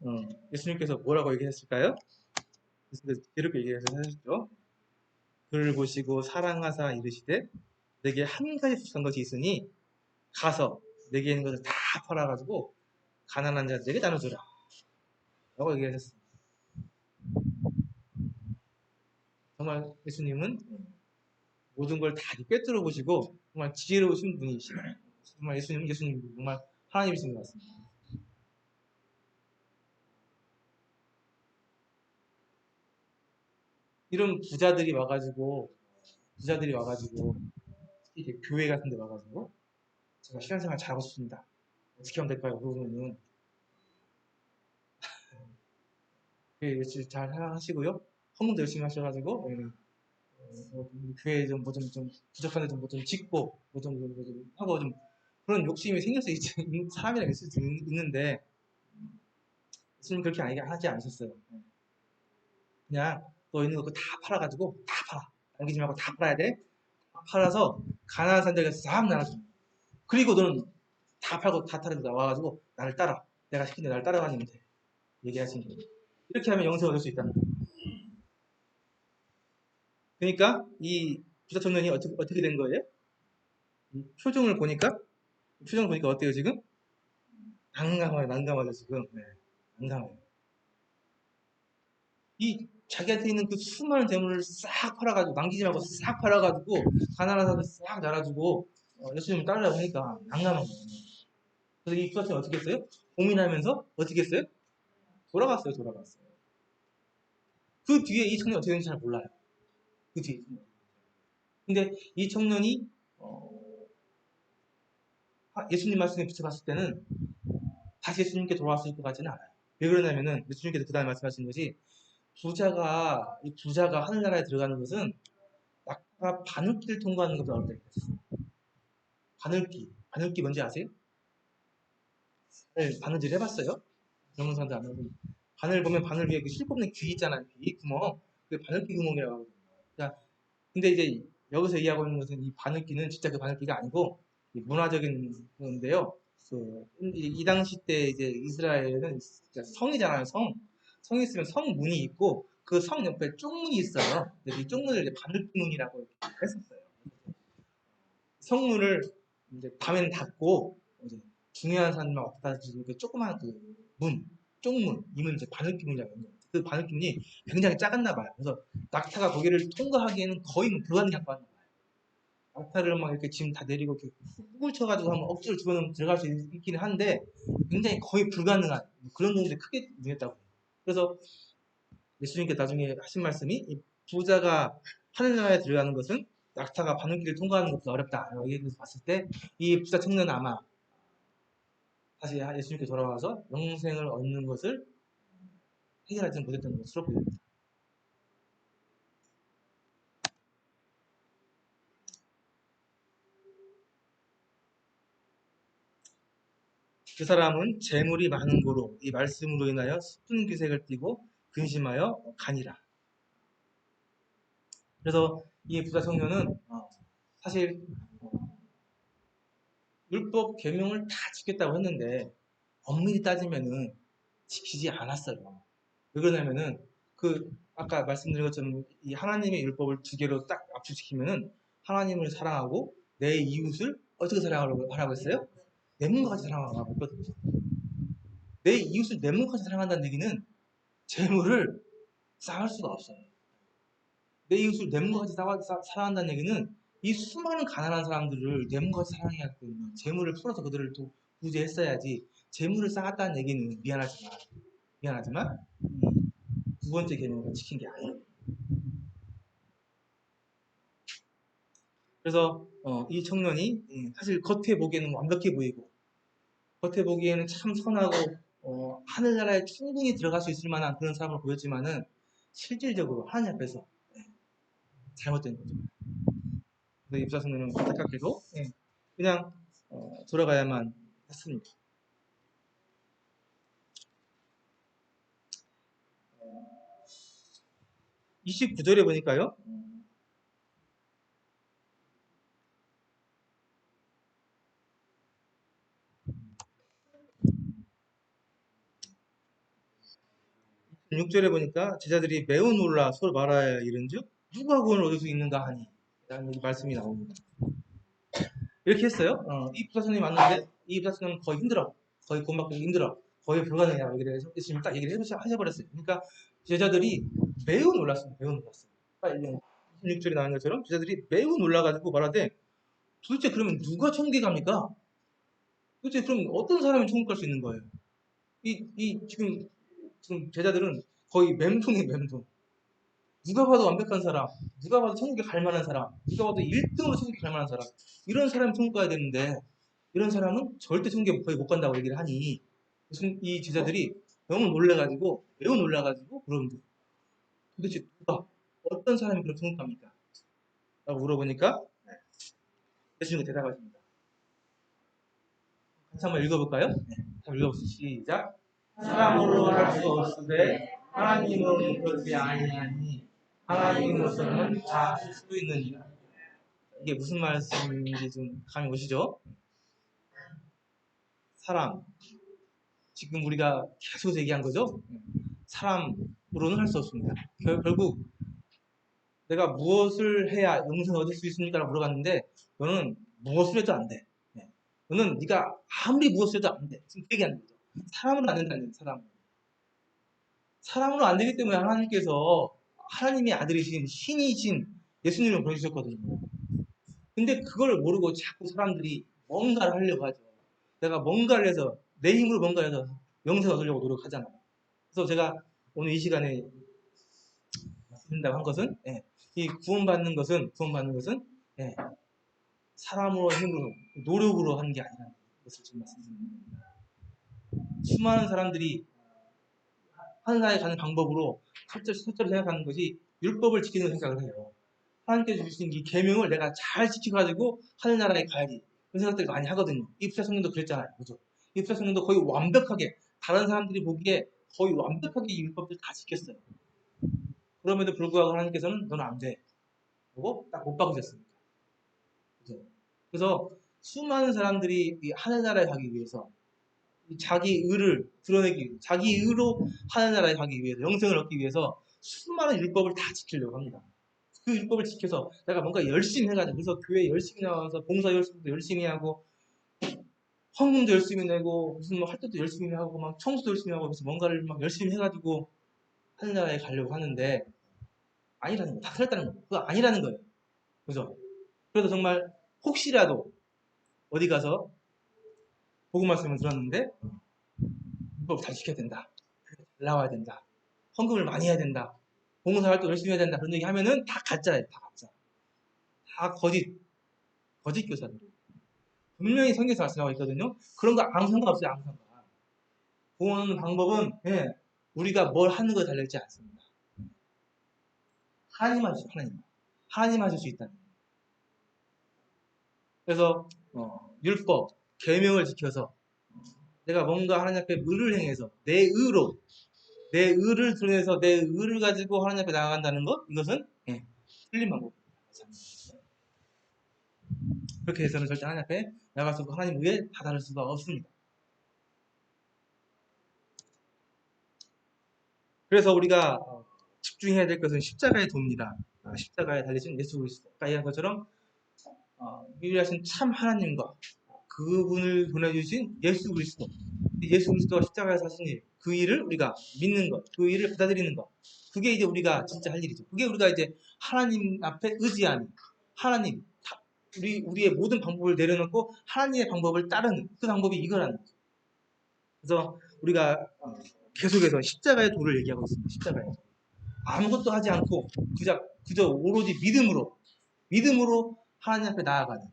예수님께서 뭐라고 얘기했을까요? 예수님께서 이렇게 얘기하셨죠. 그를 보시고 사랑하사 이르시되 내게 한 가지 부족한 것이 있으니 가서 내게 있는 것을 다 팔아가지고 가난한 자들에게 나눠주라. 라고 얘기하셨습니다. 정말 예수님은 모든 걸 다 꿰뚫어 보시고 정말 지혜로우신 분이시네요. 정말 예수님 정말 하나님이신 것 같습니다. 이런 부자들이 와가지고 이렇게 교회 같은 데 와가지고 제가 신앙생활 잘하고 싶습니다. 어떻게 하면 될까요? 그러면은 교회 열심히 잘 하시고요. 헌금도 열심히 하셔가지고 교회 좀 부족한 데 뭐 좀 짓고 뭐 좀 하고 좀 그런 욕심이 생길 수 있는 사람이랑 있을 수 있는데 예수님 그렇게 하지 않으셨어요. 그냥 너 있는 거 다 팔아가지고 다 팔아. 남기지 말고 다 팔아야 돼. 다 팔아서 가난한 사람들에게 싹 나눠줘. 그리고 너는 다 팔고 다 타는 데 나와가지고 나를 따라. 내가 시킨 대 나를 따라가면 돼. 얘기하신 거예요. 이렇게 하면 영생을 얻을 수 있다는 거예요. 그러니까 이 부자 청년이 어떻게 된 거예요? 표정을 보니까 어때요 지금? 난감하죠 지금. 네, 난감해요. 이 자기한테 있는 그 수많은 재물을 싹 팔아가지고 남기지 말고 싹 팔아가지고 가난한 사람들 싹 나눠주고 예수님을 따르려고 하니까 난감한 거예요. 그래서 이 부자청이 어떻게 했어요? 고민하면서 어떻게 했어요? 돌아갔어요. 그 뒤에 이 청년이 어떻게 되는지 잘 몰라요. 그 뒤에. 근데 이 청년이 예수님 말씀에 비춰봤을 때는 다시 예수님께 돌아왔을 것 같지는 않아요. 왜 그러냐면은 예수님께서 그 다음에 말씀하신 것이 이 부자가 하늘나라에 들어가는 것은 바늘길을 통과하는 것보다 어렵다. 바늘길 뭔지 아세요? 네, 바느질 해봤어요? 영문 사람들 안 해보면. 바늘 보면 바늘 위에 그 실 뽑는 귀 있잖아요. 귀 구멍. 그 바늘귀 구멍이라고 하거든요. 자, 근데 이제 여기서 이야기하고 있는 것은 이 바늘귀는 진짜 그 바늘귀가 아니고 문화적인 건데요. 이 당시 때 이제 이스라엘은 성이잖아요. 성이 있으면 성문이 있고 그 성 옆에 쪽문이 있어요. 근데 이 쪽문을 이제 바늘문이라고 했었어요. 성문을 이제 밤에는 닫고 이제 중요한 사람만 왔다 주고 그 조그마한 그 문, 쪽문, 이문 이제 바늘문이라고 해요. 그 바늘문이 굉장히 작았나 봐요. 그래서 낙타가 거기를 통과하기에는 거의 불가능한 것 같나 봐요. 낙타를 막 이렇게 짐 다 내리고 이렇게 꾹을 쳐가지고 한번 억지로 집어넣으면 들어갈 수 있기는 한데 굉장히 거의 불가능한 그런 정도의 크게 누렸다고 해요. 그래서 예수님께 나중에 하신 말씀이 이 부자가 하늘나라에 들어가는 것은 낙타가 바늘길을 통과하는 것보다 어렵다. 여기에서 봤을 때 이 부자 청년은 아마 다시 예수님께 돌아와서 영생을 얻는 것을 해결하지 못했던 것으로 보입니다. 그 사람은 재물이 많은 고로 이 말씀으로 인하여 슬픈 기색을 띠고 근심하여 가니라. 그래서 이 부자 청년은 사실 율법 계명을 다 지켰다고 했는데 엄밀히 따지면은 지키지 않았어요. 왜 그러냐면은 그 아까 말씀드린 것처럼 이 하나님의 율법을 두 개로 딱 압축시키면은 하나님을 사랑하고 내 이웃을 어떻게 사랑하라고 했어요? 내 몸과 같이 사랑하라고 했거든요. 내 이웃을 내 몸과 같이 사랑한다는 얘기는 재물을 쌓을 수가 없어요. 내 이웃을 내 몸과 같이 사랑한다는 얘기는 이 수많은 가난한 사람들을 내 몸과 같이 사랑해야겠거든요. 재물을 풀어서 그들을 또 구제했어야지. 재물을 쌓았다는 얘기는 미안하지만 두 번째 계명을 지킨 게 아니에요. 그래서 이 청년이 사실 겉에 보기에는 완벽해 보이고 겉에 보기에는 참 선하고 하늘나라에 충분히 들어갈 수 있을 만한 그런 사람을 보였지만은 실질적으로 하나님 앞에서 잘못된 거죠. 그래서 이 부자 청년은 안타깝게도 그냥 돌아가야만 했습니다. 29절에 보니까요. 6절에 보니까 제자들이 매우 놀라 서로 말하여 이른즉 누가 구원을 얻을 수 있는가 하니 라는 말씀이 나옵니다. 이렇게 했어요. 이 부자손이 왔는데 이 부자손은 거의 힘들어. 거의 구원받기 힘들어. 거의 불가능이라고 얘기를 해서 예수님이 딱 얘기를 하셔버렸어요. 그러니까 제자들이 매우 놀랐습니다. 매우 놀랐어요. 26절에 나온 것처럼 제자들이 매우 놀라가지고 말하되 도대체 그러면 누가 천국에 갑니까? 도대체 그럼 어떤 사람이 천국 갈 수 있는 거예요? 지금 제자들은 거의 맴통이에요, 맴통. 누가 봐도 완벽한 사람, 누가 봐도 천국에 갈 만한 사람, 누가 봐도 1등으로 천국에 갈 만한 사람, 이런 사람이 천국 가야 되는데, 이런 사람은 절대 천국에 거의 못 간다고 얘기를 하니, 무슨 이 제자들이 너무 놀래가지고, 매우 놀라가지고, 그러는데, 도대체 어떤 사람이 그런 천국 갑니까? 라고 물어보니까, 예수님이 대답하십니다. 같이 한번 읽어볼까요? 네. 한번 읽어보시죠. 시작. 사람으로 할 수 없으되, 하나님으로는 그렇지 아니하니, 하나님으로서는 다 할 수 있느니라. 이게 무슨 말씀인지 좀 감이 오시죠? 사람. 지금 우리가 계속 얘기한 거죠? 사람으로는 할 수 없습니다. 결국 내가 무엇을 해야 영생을 얻을 수 있습니까? 라고 물어봤는데 너는 무엇을 해도 안 돼. 너는 네가 아무리 무엇을 해도 안 돼. 지금 그 얘기하는 거죠. 사람으로는 안 된다는 거예요. 사람으로 안 되기 때문에 하나님께서 하나님의 아들이신 신이신 예수님을 보내주셨거든요. 근데 그걸 모르고 자꾸 사람들이 뭔가를 하려고 하죠. 내가 뭔가를 해서 내 힘으로 뭔가를 해서 영생을 얻으려고 노력하잖아요. 그래서 제가 오늘 이 시간에 말씀드린다고 한 것은 이 구원받는 것은 예, 사람으로 힘으로 노력으로 하는 게 아니라는 것을 지금 말씀드립니다. 수많은 사람들이 하나님에 가는 방법으로 첫째로 생각하는 것이 율법을 지키는 생각을 해요. 하나님께서 주신 이 계명을 내가 잘 지켜가지고 하늘나라에 가야지. 그런 생각들 많이 하거든요. 이브사 성령도 그랬잖아요. 그죠? 이브사 성령도 거의 완벽하게 다른 사람들이 보기에 거의 완벽하게 이 율법들 다 지켰어요. 그럼에도 불구하고 하나님께서는 너는 안 돼. 그리고 딱 못 박으셨습니다. 그죠? 그래서 수많은 사람들이 이 하늘나라에 가기 위해서 자기 의를 드러내기 위해서 자기 의로 하늘나라에 가기 위해서 영생을 얻기 위해서 수많은 율법을 다 지키려고 합니다. 그 율법을 지켜서 내가 뭔가 열심히 해가지고 그래서 교회 열심히 나와서 봉사 열심히 하고 헌금도 열심히 내고 무슨 뭐 활동도 열심히 하고 막 청소도 열심히 하고 그래서 뭔가를 막 열심히 해가지고 하늘나라에 가려고 하는데 아니라는 거, 다 틀렸다는 거, 그거 아니라는 거예요. 그죠? 그래서 정말 혹시라도 어디 가서 복음 말씀을 들었는데 율법 잘 지켜야 된다, 잘 나와야 된다, 헌금을 많이 해야 된다, 봉사활동 열심히 해야 된다 그런 얘기 하면은 다 가짜예요, 다 가짜, 다 거짓 교사들. 분명히 성경에서 말씀하고 있거든요. 그런 거 아무 상관없어요, 아무 상관. 구원하는 방법은 우리가 뭘 하는 거에 달려있지 않습니다. 하나님 하실 하나님 하실 수 있다는 거예요. 그래서 율법, 계명을 지켜서 내가 뭔가 하나님 앞에 의를 행해서 내 의를 드러내서 내 의를 가지고 하나님 앞에 나아간다는 것, 이것은 틀린 방법입니다. 그렇게 해서는 절대 하나님 앞에 나갈 수 없고 하나님 위에 다다를 수가 없습니다. 그래서 우리가 집중해야 될 것은 십자가의 도입니다. 십자가에 달리신 예수 그리스도. 아까 이야기한 것처럼 유일하신 참 하나님과 그분을 보내주신 예수 그리스도. 예수 그리스도가 십자가에서 하신 일, 그 일을 우리가 믿는 것, 그 일을 받아들이는 것. 그게 이제 우리가 진짜 할 일이죠. 그게 우리가 이제 하나님 앞에 의지하는, 하나님, 우리의 모든 방법을 내려놓고 하나님의 방법을 따르는 그 방법이 이거라는 거죠. 그래서 우리가 계속해서 십자가의 도를 얘기하고 있습니다. 십자가의 도. 아무것도 하지 않고 그저 오로지 믿음으로 하나님 앞에 나아가는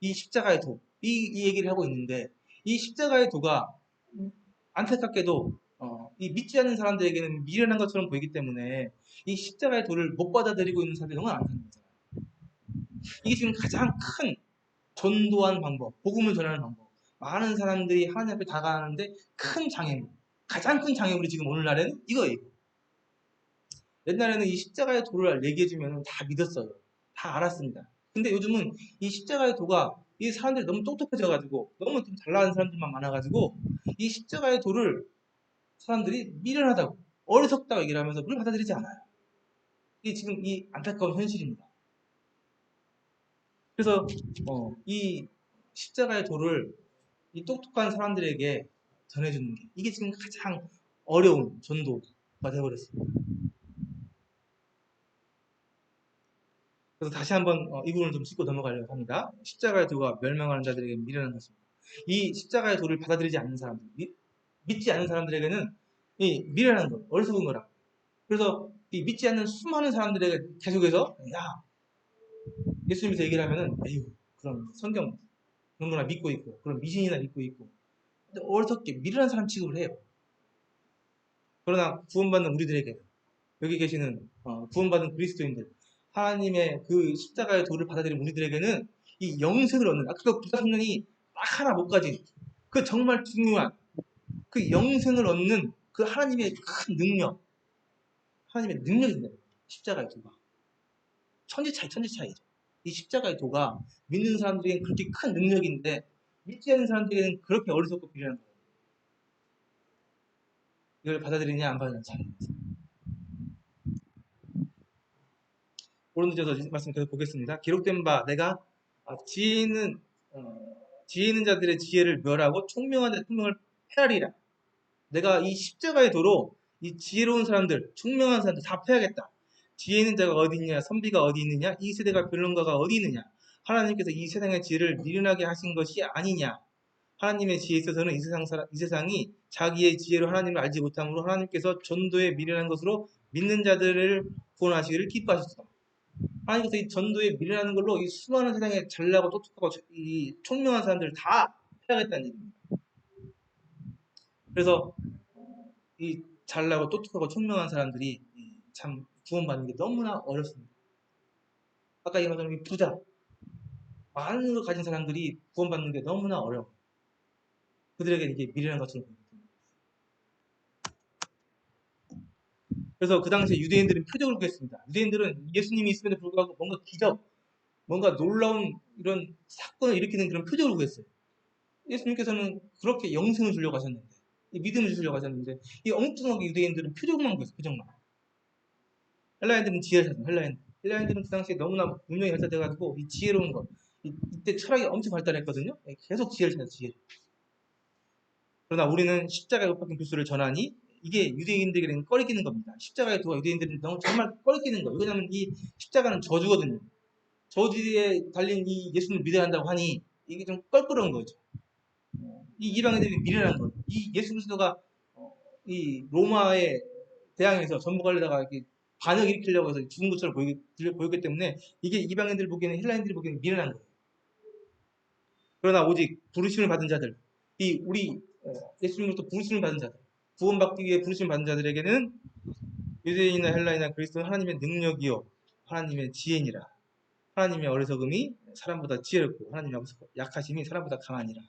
이 십자가의 도, 이 얘기를 하고 있는데 이 십자가의 도가 안타깝게도 이 믿지 않는 사람들에게는 미련한 것처럼 보이기 때문에 이 십자가의 도를 못 받아들이고 있는 사람들이 너무 많습니다. 이게 지금 가장 큰 전도하는 방법, 복음을 전하는 방법. 많은 사람들이 하나님 앞에 다가가는데 큰 장애물, 가장 큰 장애물이 지금 오늘날에는 이거예요. 옛날에는 이 십자가의 도를 얘기해주면 다 믿었어요. 다 알았습니다. 근데 요즘은 이 십자가의 도가 이 사람들이 너무 똑똑해져가지고 너무 좀 잘 나가는 사람들만 많아가지고 이 십자가의 도를 사람들이 미련하다고 어리석다고 얘기를 하면서 그걸 받아들이지 않아요. 이게 지금 이 안타까운 현실입니다. 그래서 이 십자가의 도를 이 똑똑한 사람들에게 전해주는 게 이게 지금 가장 어려운 전도가 되어버렸습니다. 그래서 다시 한번 이 부분을 좀 짚고 넘어가려고 합니다. 십자가의 도가 멸망하는 자들에게 미련한 것입니다. 이 십자가의 도를 받아들이지 않는 사람들, 믿지 않는 사람들에게는 이 미련한 것, 어리석은 거라. 그래서 이 믿지 않는 수많은 사람들에게 계속해서 야 예수님에서 얘기를 하면은 에휴 그런 성경 그런 거나 믿고 있고 그런 미신이나 믿고 있고 근데 어리석게 미련한 사람 취급을 해요. 그러나 구원받는 우리들에게 여기 계시는 구원받은 그리스도인들 하나님의 그 십자가의 도를 받아들인 우리들에게는 이 영생을 얻는 아까 그 부자 청년이 딱 하나 못 가진 그 정말 중요한 그 영생을 얻는 그 하나님의 큰 능력 하나님의 능력입니다. 십자가의 도가 천지 차이죠. 이 십자가의 도가 믿는 사람들에게는 그렇게 큰 능력인데 믿지 않는 사람들에게는 그렇게 어리석고 비련한 거예요. 이걸 받아들이냐 안 받아들이냐 차이입니다. 고린도전서 말씀 계속 보겠습니다. 기록된 바 내가 지혜 있는 자들의 지혜를 멸하고 총명한 자의 총명을 패하리라. 내가 이 십자가의 도로 이 지혜로운 사람들, 총명한 사람들 다 패하겠다. 지혜 있는 자가 어디 있느냐, 선비가 어디 있느냐, 이 세대가 변론가가 어디 있느냐. 하나님께서 이 세상의 지혜를 미련하게 하신 것이 아니냐. 하나님의 지혜에 있어서는 이 세상이 자기의 지혜로 하나님을 알지 못함으로 하나님께서 전도에 미련한 것으로 믿는 자들을 구원하시기를 기뻐하셨다. 하나님께서 이 전도에 미련하는 걸로 이 수많은 세상에 잘나고 똑똑하고 이 총명한 사람들을 다 패하겠다는 얘기입니다. 그래서 이 잘나고 똑똑하고 총명한 사람들이 참 구원받는 게 너무나 어렵습니다. 아까 얘기한 이 부자, 많은 걸 가진 사람들이 구원받는 게 너무나 어려워. 그들에게 이게 미련한 것처럼 보입니다. 그래서 그 당시에 유대인들은 표적을 구했습니다. 유대인들은 예수님이 있음에도 불구하고 뭔가 기적, 뭔가 놀라운 이런 사건을 일으키는 그런 표적을 구했어요. 예수님께서는 그렇게 영생을 주려고 하셨는데, 이 믿음을 주려고 하셨는데, 이 엉뚱하게 유대인들은 표적만 구했어요. 표적만. 헬라인들은 지혜를 찾는 헬라인들은 그 당시에 너무나 문명이 발달돼가지고 이 지혜로운 것, 이때 철학이 엄청 발달했거든요. 계속 지혜를 찾아요. 지혜. 그러나 우리는 십자가에 못 박힌 그리스도를 전하니 이게 유대인들에게는 꺼리끼는 겁니다. 십자가에 두어 유대인들은 정말 꺼리끼는 거예요. 왜냐하면 이 십자가는 저주거든요. 저주에 달린 이 예수님을 믿어야 한다고 하니 이게 좀 껄끄러운 거죠. 이 이방인들이 미련한 거예요. 이 예수 그리스도가 이 로마에 대항해서 전복하려다가 이렇게 반역 일으키려고 해서 죽은 것처럼 보이기 때문에 이게 이방인들 보기에는 헬라인들이 보기에는 미련한 거예요. 그러나 오직 부르심을 받은 자들, 이 우리 예수님으로부터 부르심을 받은 자들, 구원받기 위해 부르심을 받은 자들에게는 유대인이나 헬라인이나 그리스도는 하나님의 능력이요 하나님의 지혜니라. 하나님의 어리석음이 사람보다 지혜롭고 하나님의 약하심이 사람보다 강하니라.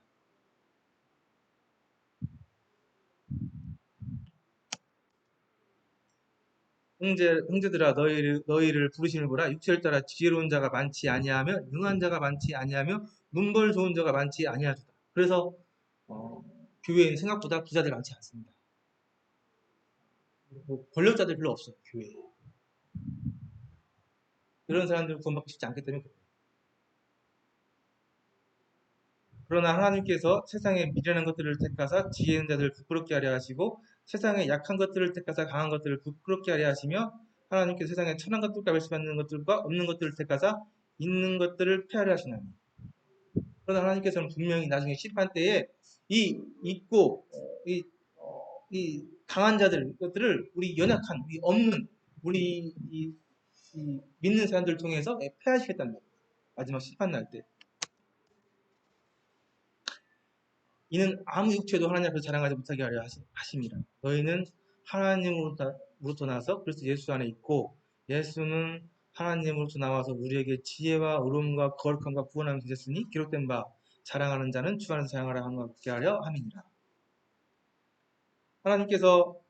형제들아 너희를 부르심을 보라. 육체를 따라 지혜로운 자가 많지 아니하며 능한 자가 많지 아니하며 문벌 좋은 자가 많지 아니하도다. 그래서 교회에는 생각보다 부자들 많지 않습니다. 뭐 권력자들 별로 없어요. 교회에. 이런 사람들 구원받기 쉽지 않기 때문에 그래요. 그러나 하나님께서 세상에 미련한 것들을 택하사 지혜 있는 자들을 부끄럽게 하려 하시고 세상에 약한 것들을 택하사 강한 것들을 부끄럽게 하려 하시며 하나님께서 세상에 천한 것들과 말씀받는 것들과 없는 것들을 택하사 있는 것들을 폐하려 하시나니. 그러나 하나님께서는 분명히 나중에 심판 때에 이 있고 이 강한 자들 것들을 우리 연약한 우리 없는 우리 이 믿는 사람들을 통해서 폐하시겠다는 거예요. 마지막 심판 날 때. 이는 아무 육체도 하나님 앞에서 자랑하지 못하게 하려 하심이라. 너희는 하나님으로부터 나서 그리스도 예수 안에 있고 예수는 하나님으로부터 나와서 우리에게 지혜와 의로움과 거룩함과 구원함을 주셨으니 기록된 바 자랑하는 자는 주 안에서 자랑하라 함께 하려 함이니라. 하나님께서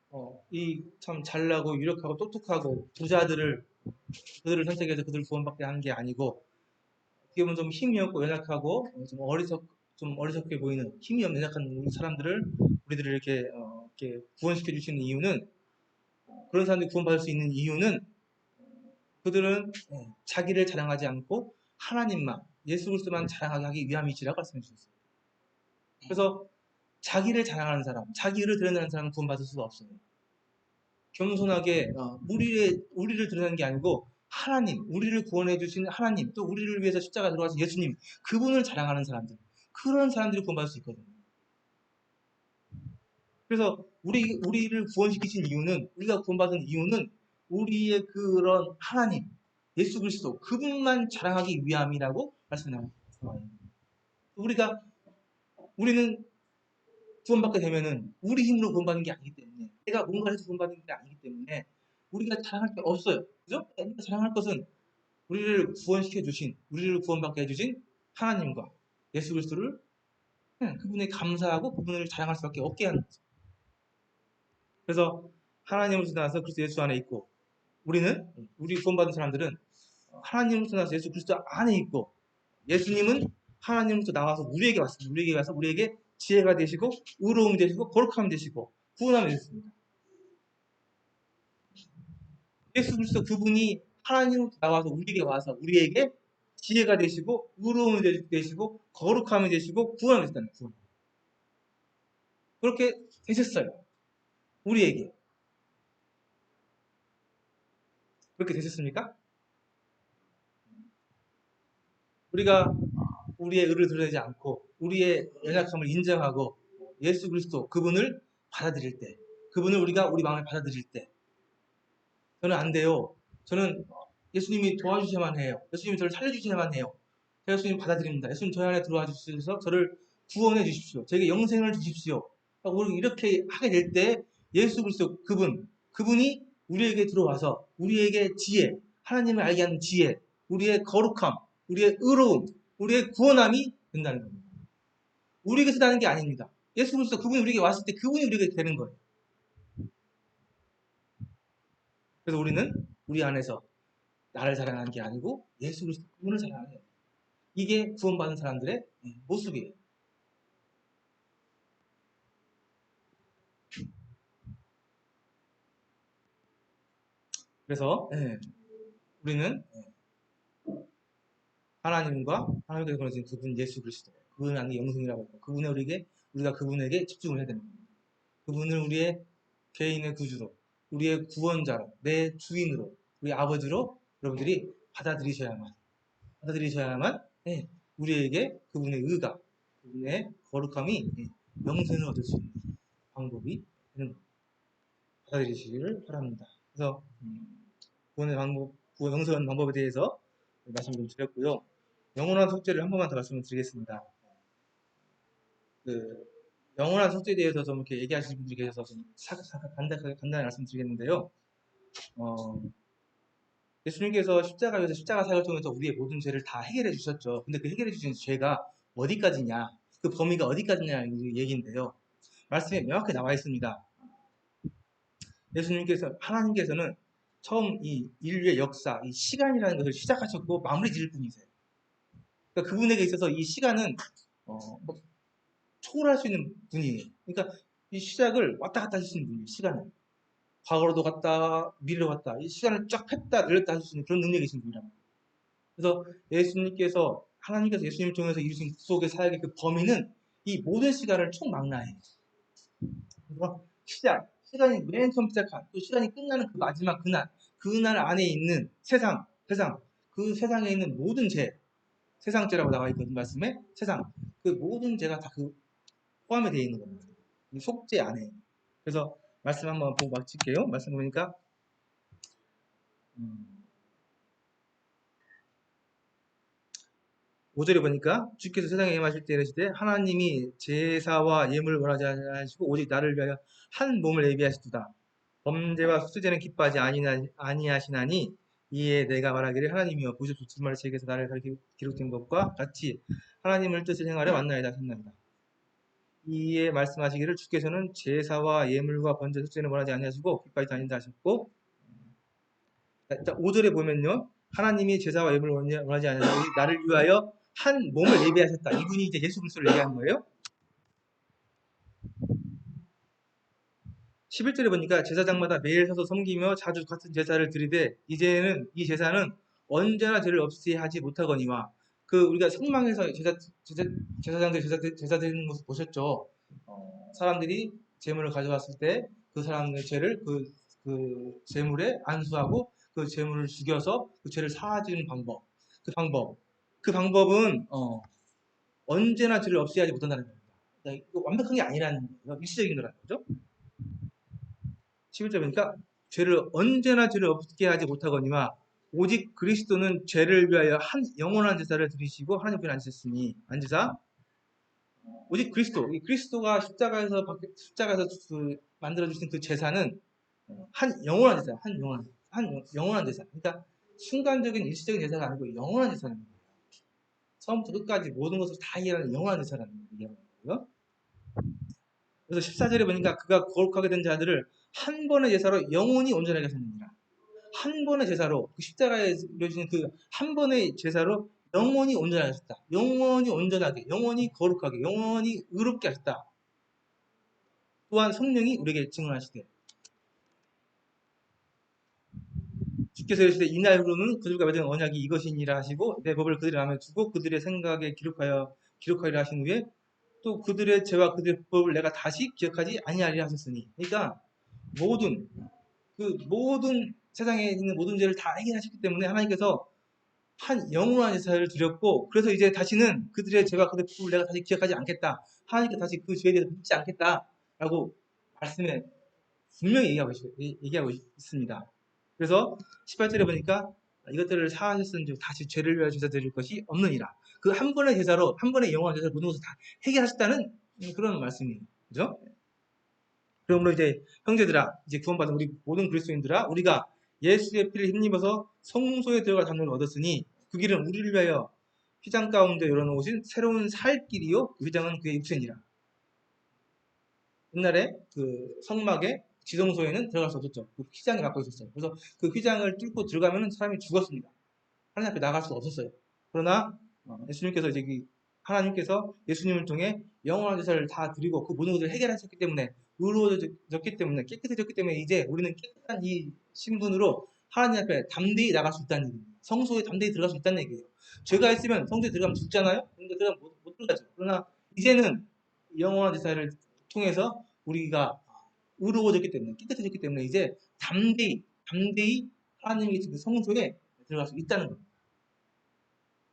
이 참 잘나고 유력하고 똑똑하고 부자들을 그들을 선택해서 그들을 구원받게 한 게 아니고 어떻게 보면 좀 힘이 없고 연약하고 좀 어리석게 보이는 힘이 없는 연약한 사람들을 우리들을 이렇게 구원시켜 주시는 이유는 그런 사람들이 구원받을 수 있는 이유는 그들은 자기를 자랑하지 않고 하나님만 예수 그리스도만 자랑하게 하기 위함이지라고 말씀해 주셨어요. 그래서 자기를 자랑하는 사람, 자기를 드러내는 사람은 구원받을 수가 없어요. 겸손하게 우리를 드러내는 게 아니고 하나님, 우리를 구원해 주신 하나님, 또 우리를 위해서 십자가 들어가신 예수님, 그분을 자랑하는 사람들, 그런 사람들이 구원받을 수 있거든요. 그래서 우리를 구원시키신 이유는, 우리가 구원받은 이유는 우리의 그런 하나님, 예수 그리스도, 그분만 자랑하기 위함이라고 말씀합니다. 우리는 구원받게 되면은 우리 힘으로 구원받는 게 아니기 때문에, 내가 뭔가를 해서 구원받는 게 아니기 때문에 우리가 자랑할 게 없어요. 그죠? 우리가 자랑할 것은 우리를 구원시켜 주신, 우리를 구원받게 해주신 하나님과 예수 그리스도를 그분에 감사하고 그분을 자랑할 수밖에 없게 하는 거죠. 그래서 하나님으로부터 나와서 그리스도 예수 안에 있고 우리 구원받은 사람들은 하나님으로부터 나와서 예수 그리스도 안에 있고 예수님은 하나님으로부터 나와서 우리에게 왔습니다. 우리에게 와서 우리에게 지혜가 되시고 의로움이 되시고 거룩함이 되시고 구원함이 되셨습니다. 예수 그리스도 그분이 하나님으로부터 나와서 우리에게 와서 우리에게 지혜가 되시고 의로움이 되시고 거룩함이 되시고 구원이 되셨다는 거예요. 그렇게 되셨어요. 우리에게. 그렇게 되셨습니까? 우리가 우리의 의를 드러내지 않고 우리의 연약함을 인정하고 예수 그리스도 그분을 받아들일 때, 그분을 우리가 우리 마음에 받아들일 때, 저는 안 돼요. 저는 예수님이 도와주셔야만 해요. 예수님이 저를 살려주셔야만 해요. 제가 예수님 받아들입니다. 예수님 저희 안에 들어와 주셔서 저를 구원해 주십시오. 저에게 영생을 주십시오. 우리 이렇게 하게 될 때 예수 그리스도 그분이 우리에게 들어와서 우리에게 지혜, 하나님을 알게 하는 지혜, 우리의 거룩함, 우리의 의로움, 우리의 구원함이 된다는 겁니다. 우리에게서 나는 게 아닙니다. 예수 그리스도 그분이 우리에게 왔을 때 그분이 우리에게 되는 거예요. 그래서 우리는 우리 안에서 나를 사랑하는 게 아니고 예수 그리스도 그분을 사랑하는 거예요. 이게 구원받은 사람들의 모습이에요. 그래서 우리는 하나님과 하나님께서 보내신 그분 예수 그리스도, 그분이 아닌 영생이라고 해요. 우리가 그분에게 집중을 해야 됩니다. 그분을 우리의 개인의 구주로, 우리의 구원자로, 내 주인으로, 우리 아버지로 여러분들이 받아들이셔야만 우리에게 그분의 의가, 그분의 거룩함이 영생을 얻을 수 있는 방법이 되는 겁니다. 받아들이시기를 바랍니다. 그래서 구원의 방법, 영생 방법에 대해서 말씀 좀 드렸고요. 영원한 속죄를 한 번만 더 말씀을 드리겠습니다. 영원한 속죄에 대해서 좀 이렇게 얘기하시는 분들이 계셔서 좀 간단히 말씀드리겠는데요. 예수님께서 십자가에서 십자가 사역을 통해서 우리의 모든 죄를 다 해결해 주셨죠. 근데 그 해결해 주신 죄가 어디까지냐, 그 범위가 어디까지냐 이 얘기인데요. 말씀에 명확히 나와 있습니다. 하나님께서는 처음 이 인류의 역사, 이 시간이라는 것을 시작하셨고 마무리 지을 분이세요. 그러니까 그분에게 있어서 이 시간은 초월할 수 있는 분이에요. 그러니까 이 시작을 왔다 갔다 하시는 분이에요. 시간을. 과거로도 갔다, 미래로 갔다. 이 시간을 쫙 폈다, 늘렸다 할 수 있는 그런 능력이 계신 분이랍니다. 그래서 하나님께서 예수님을 통해서 이루신 구속의 사역의 그 범위는 이 모든 시간을 총망라해요. 그래서 시간이 맨 처음 시작한, 또 시간이 끝나는 그 마지막 그날 안에 있는 세상, 그 세상에 있는 모든 세상죄라고 나와 있거든요, 말씀에. 그 모든 죄가 다 포함이 되어 있는 겁니다. 이 속죄 안에. 그래서 말씀 한번 보고 마칠게요. 말씀 보니까 5절에 보니까 주께서 세상에 임하실 때 이르시되 하나님이 제사와 예물을 원하지 아니하시고 오직 나를 위하여 한 몸을 예비하시도다. 범죄와 수수죄는 기뻐하지 아니하시나니 이에 내가 말하기를 하나님이여 보시옵소서 주말의 책에서 나를 가리켜 기록된 것과 같이 하나님을 뜻을 행하려 왔나이다 하셨나이다. 이에 말씀하시기를 주께서는 제사와 예물과 번제 수수죄는 원하지 아니하시고 기뻐하지 아니한다 하셨고 5절에 보면요. 하나님이 제사와 예물을 원하지 아니하시고 나를 위하여 한 몸을 예비하셨다. 이분이 이제 예수 그리스도를 얘기하는 거예요. 11절에 보니까 제사장마다 매일 서서 섬기며 자주 같은 제사를 드리되 이제는 이 제사는 언제나 죄를 없이 하지 못하거니와 우리가 성망에서 제사장들 제사 드리는 모습 보셨죠? 사람들이 제물을 가져왔을 때 그 사람의 죄를 그 제물에 안수하고 그 제물을 죽여서 그 죄를 사하지는 방법. 그 방법은 언제나 죄를 없이 하지 못한다는 겁니다. 그러니까 이거 완벽한 게 아니라는 거예요. 일시적인 거라는 거죠. 11절 보니까 언제나 죄를 없게 하지 못하거니와 오직 그리스도는 죄를 위하여 한 영원한 제사를 드리시고 하나님 앞에 앉으사 오직 그리스도가 십자가에서 만들어주신 그 제사는 한 영원한 제사. 그러니까 순간적인 일시적인 제사가 아니고 영원한 제사는 거예요. 처음부터 끝까지 모든 것을 다 이해하는 영원한 제사라는 거예요. 그래서 14절에 보니까 그가 거룩하게 된 자들을 한 번의 제사로 영원히 온전하게 하셨느니라. 한 번의 제사로 십자가에 이루어지는 그 한 번의 제사로 영원히 온전하게 하셨다. 영원히 온전하게, 영원히 거룩하게, 영원히 의롭게 하셨다. 또한 성령이 우리에게 증언하시되 주께서 이르시되 이날로는 그들과 맺은 언약이 이것이니라 하시고 내 법을 그들의 마음에 두고 그들의 생각에 기록하리라 하신 후에 또 그들의 죄와 그들의 법을 내가 다시 기억하지 아니하리라 하셨으니 그러니까 모든 세상에 있는 모든 죄를 다 해결하셨기 때문에 하나님께서 한 영원한 제사를 드렸고 그래서 이제 다시는 그들의 죄와 그들의 법을 내가 다시 기억하지 않겠다. 하나님께 다시 그 죄에 대해서 묻지 않겠다라고 말씀에 분명히 얘기하고 있습니다. 그래서 18절에 보니까 이것들을 사하셨은지 다시 죄를 위하여 제사 드릴 것이 없느니라. 그 한 번의 제사로 한 번의 영원한 제사로 모든 것을 다 해결하셨다는 그런 말씀이에요. 그죠? 그러므로 이제 형제들아 이제 구원받은 우리 모든 그리스도인들아 우리가 예수의 피를 힘입어서 성소에 들어갈 담론을 얻었으니 그 길은 우리를 위하여 휘장 가운데 열어놓으신 새로운 살 길이요. 그 휘장은 그의 육체니라. 옛날에 그 성막에 지성소에는 들어갈 수 없었죠. 그 휘장이 막고 있었어요. 그래서 그 휘장을 뚫고 들어가면 사람이 죽었습니다. 하나님 앞에 나갈 수가 없었어요. 그러나 예수님께서 이제 하나님께서 예수님을 통해 영원한 제사를 다 드리고 그 모든 것을 해결하셨기 때문에 의로워졌기 때문에 깨끗해졌기 때문에 이제 우리는 깨끗한 이 신분으로 하나님 앞에 담대히 나갈 수 있다는 얘기입니다. 성소에 담대히 들어갈 수 있다는 얘기예요. 죄가 있으면 성소에 들어가면 죽잖아요. 근데 들어가면 못 들어가죠. 그러나 이제는 영원한 제사를 통해서 우리가 의로워졌기 때문에 깨끗해졌기 때문에 이제 담대히 하나님의 그 성소에 들어갈 수 있다는 겁니다.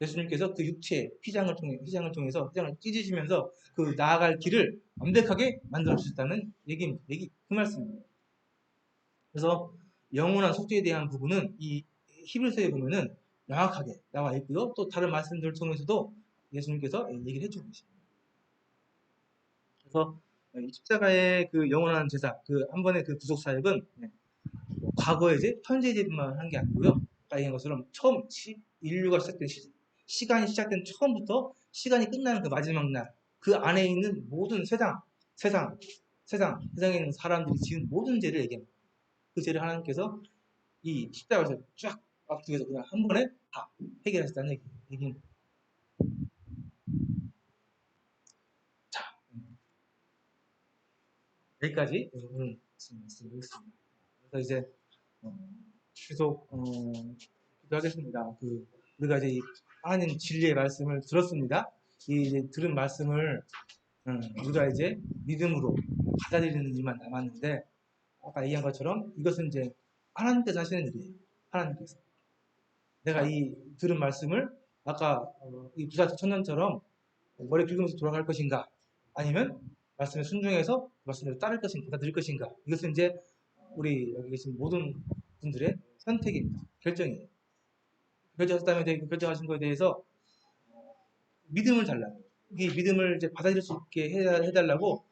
예수님께서 그 육체 휘장을 통해서 휘장을 찢으시면서 그 나아갈 길을 완벽하게 만들어 주셨다는 얘기입니다. 그 말씀입니다. 그래서 영원한 속죄에 대한 부분은 이 히브리서에 보면은 명확하게 나와 있고요. 또 다른 말씀들을 통해서도 예수님께서 얘기를 해주고 계십니다. 그래서 이 십자가의 그 영원한 제사, 그 한 번의 그 구속 사역은 과거의 제, 현재 제만 한 게 아니고요. 아까 얘기한 것처럼 처음 인류가 시작된 시간이 시작된 처음부터 시간이 끝나는 그 마지막 날, 그 안에 있는 모든 세상에 있는 사람들이 지은 모든 죄를 얘기합니다. 그 죄를 하나님께서 이 십자가에서 쫙 앞쪽에서 그냥 한 번에 다 해결하셨다는 얘기입니다. 자, 여기까지 오늘 말씀드리겠습니다. 그래서 이제 계속 기도하겠습니다. 우리가 이제 하나님 진리의 말씀을 들었습니다. 이제 들은 말씀을 우리가 이제 믿음으로 받아들이는 일만 남았는데 아까 얘기한 것처럼 이것은 이제 하나님께서 하시는 일이에요. 하나님께서 내가 이 들은 말씀을 아까 이 부자 천년처럼 머리 긁으면서 돌아갈 것인가 아니면 말씀에 순종해서 말씀을 따를 것인가 받아들일 것인가 이것은 이제 우리 여기 계신 모든 분들의 선택입니다. 결정이에요. 결정하셨다면 결정하신 것에 대해서 믿음을 달라고 이 믿음을 이제 받아들일 수 있게 해달라고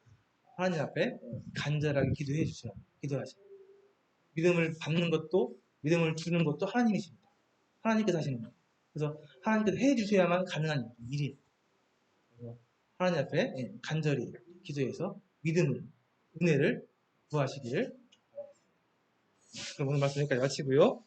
하나님 앞에 간절하게 기도하셔요. 믿음을 받는 것도 믿음을 주는 것도 하나님이십니다. 하나님께서 하시는 거예요. 그래서 하나님께서 해주셔야만 가능한 일이에요. 그래서 하나님 앞에 간절히 기도해서 믿음을 은혜를 구하시기를. 그럼 오늘 말씀 여기까지 마치고요.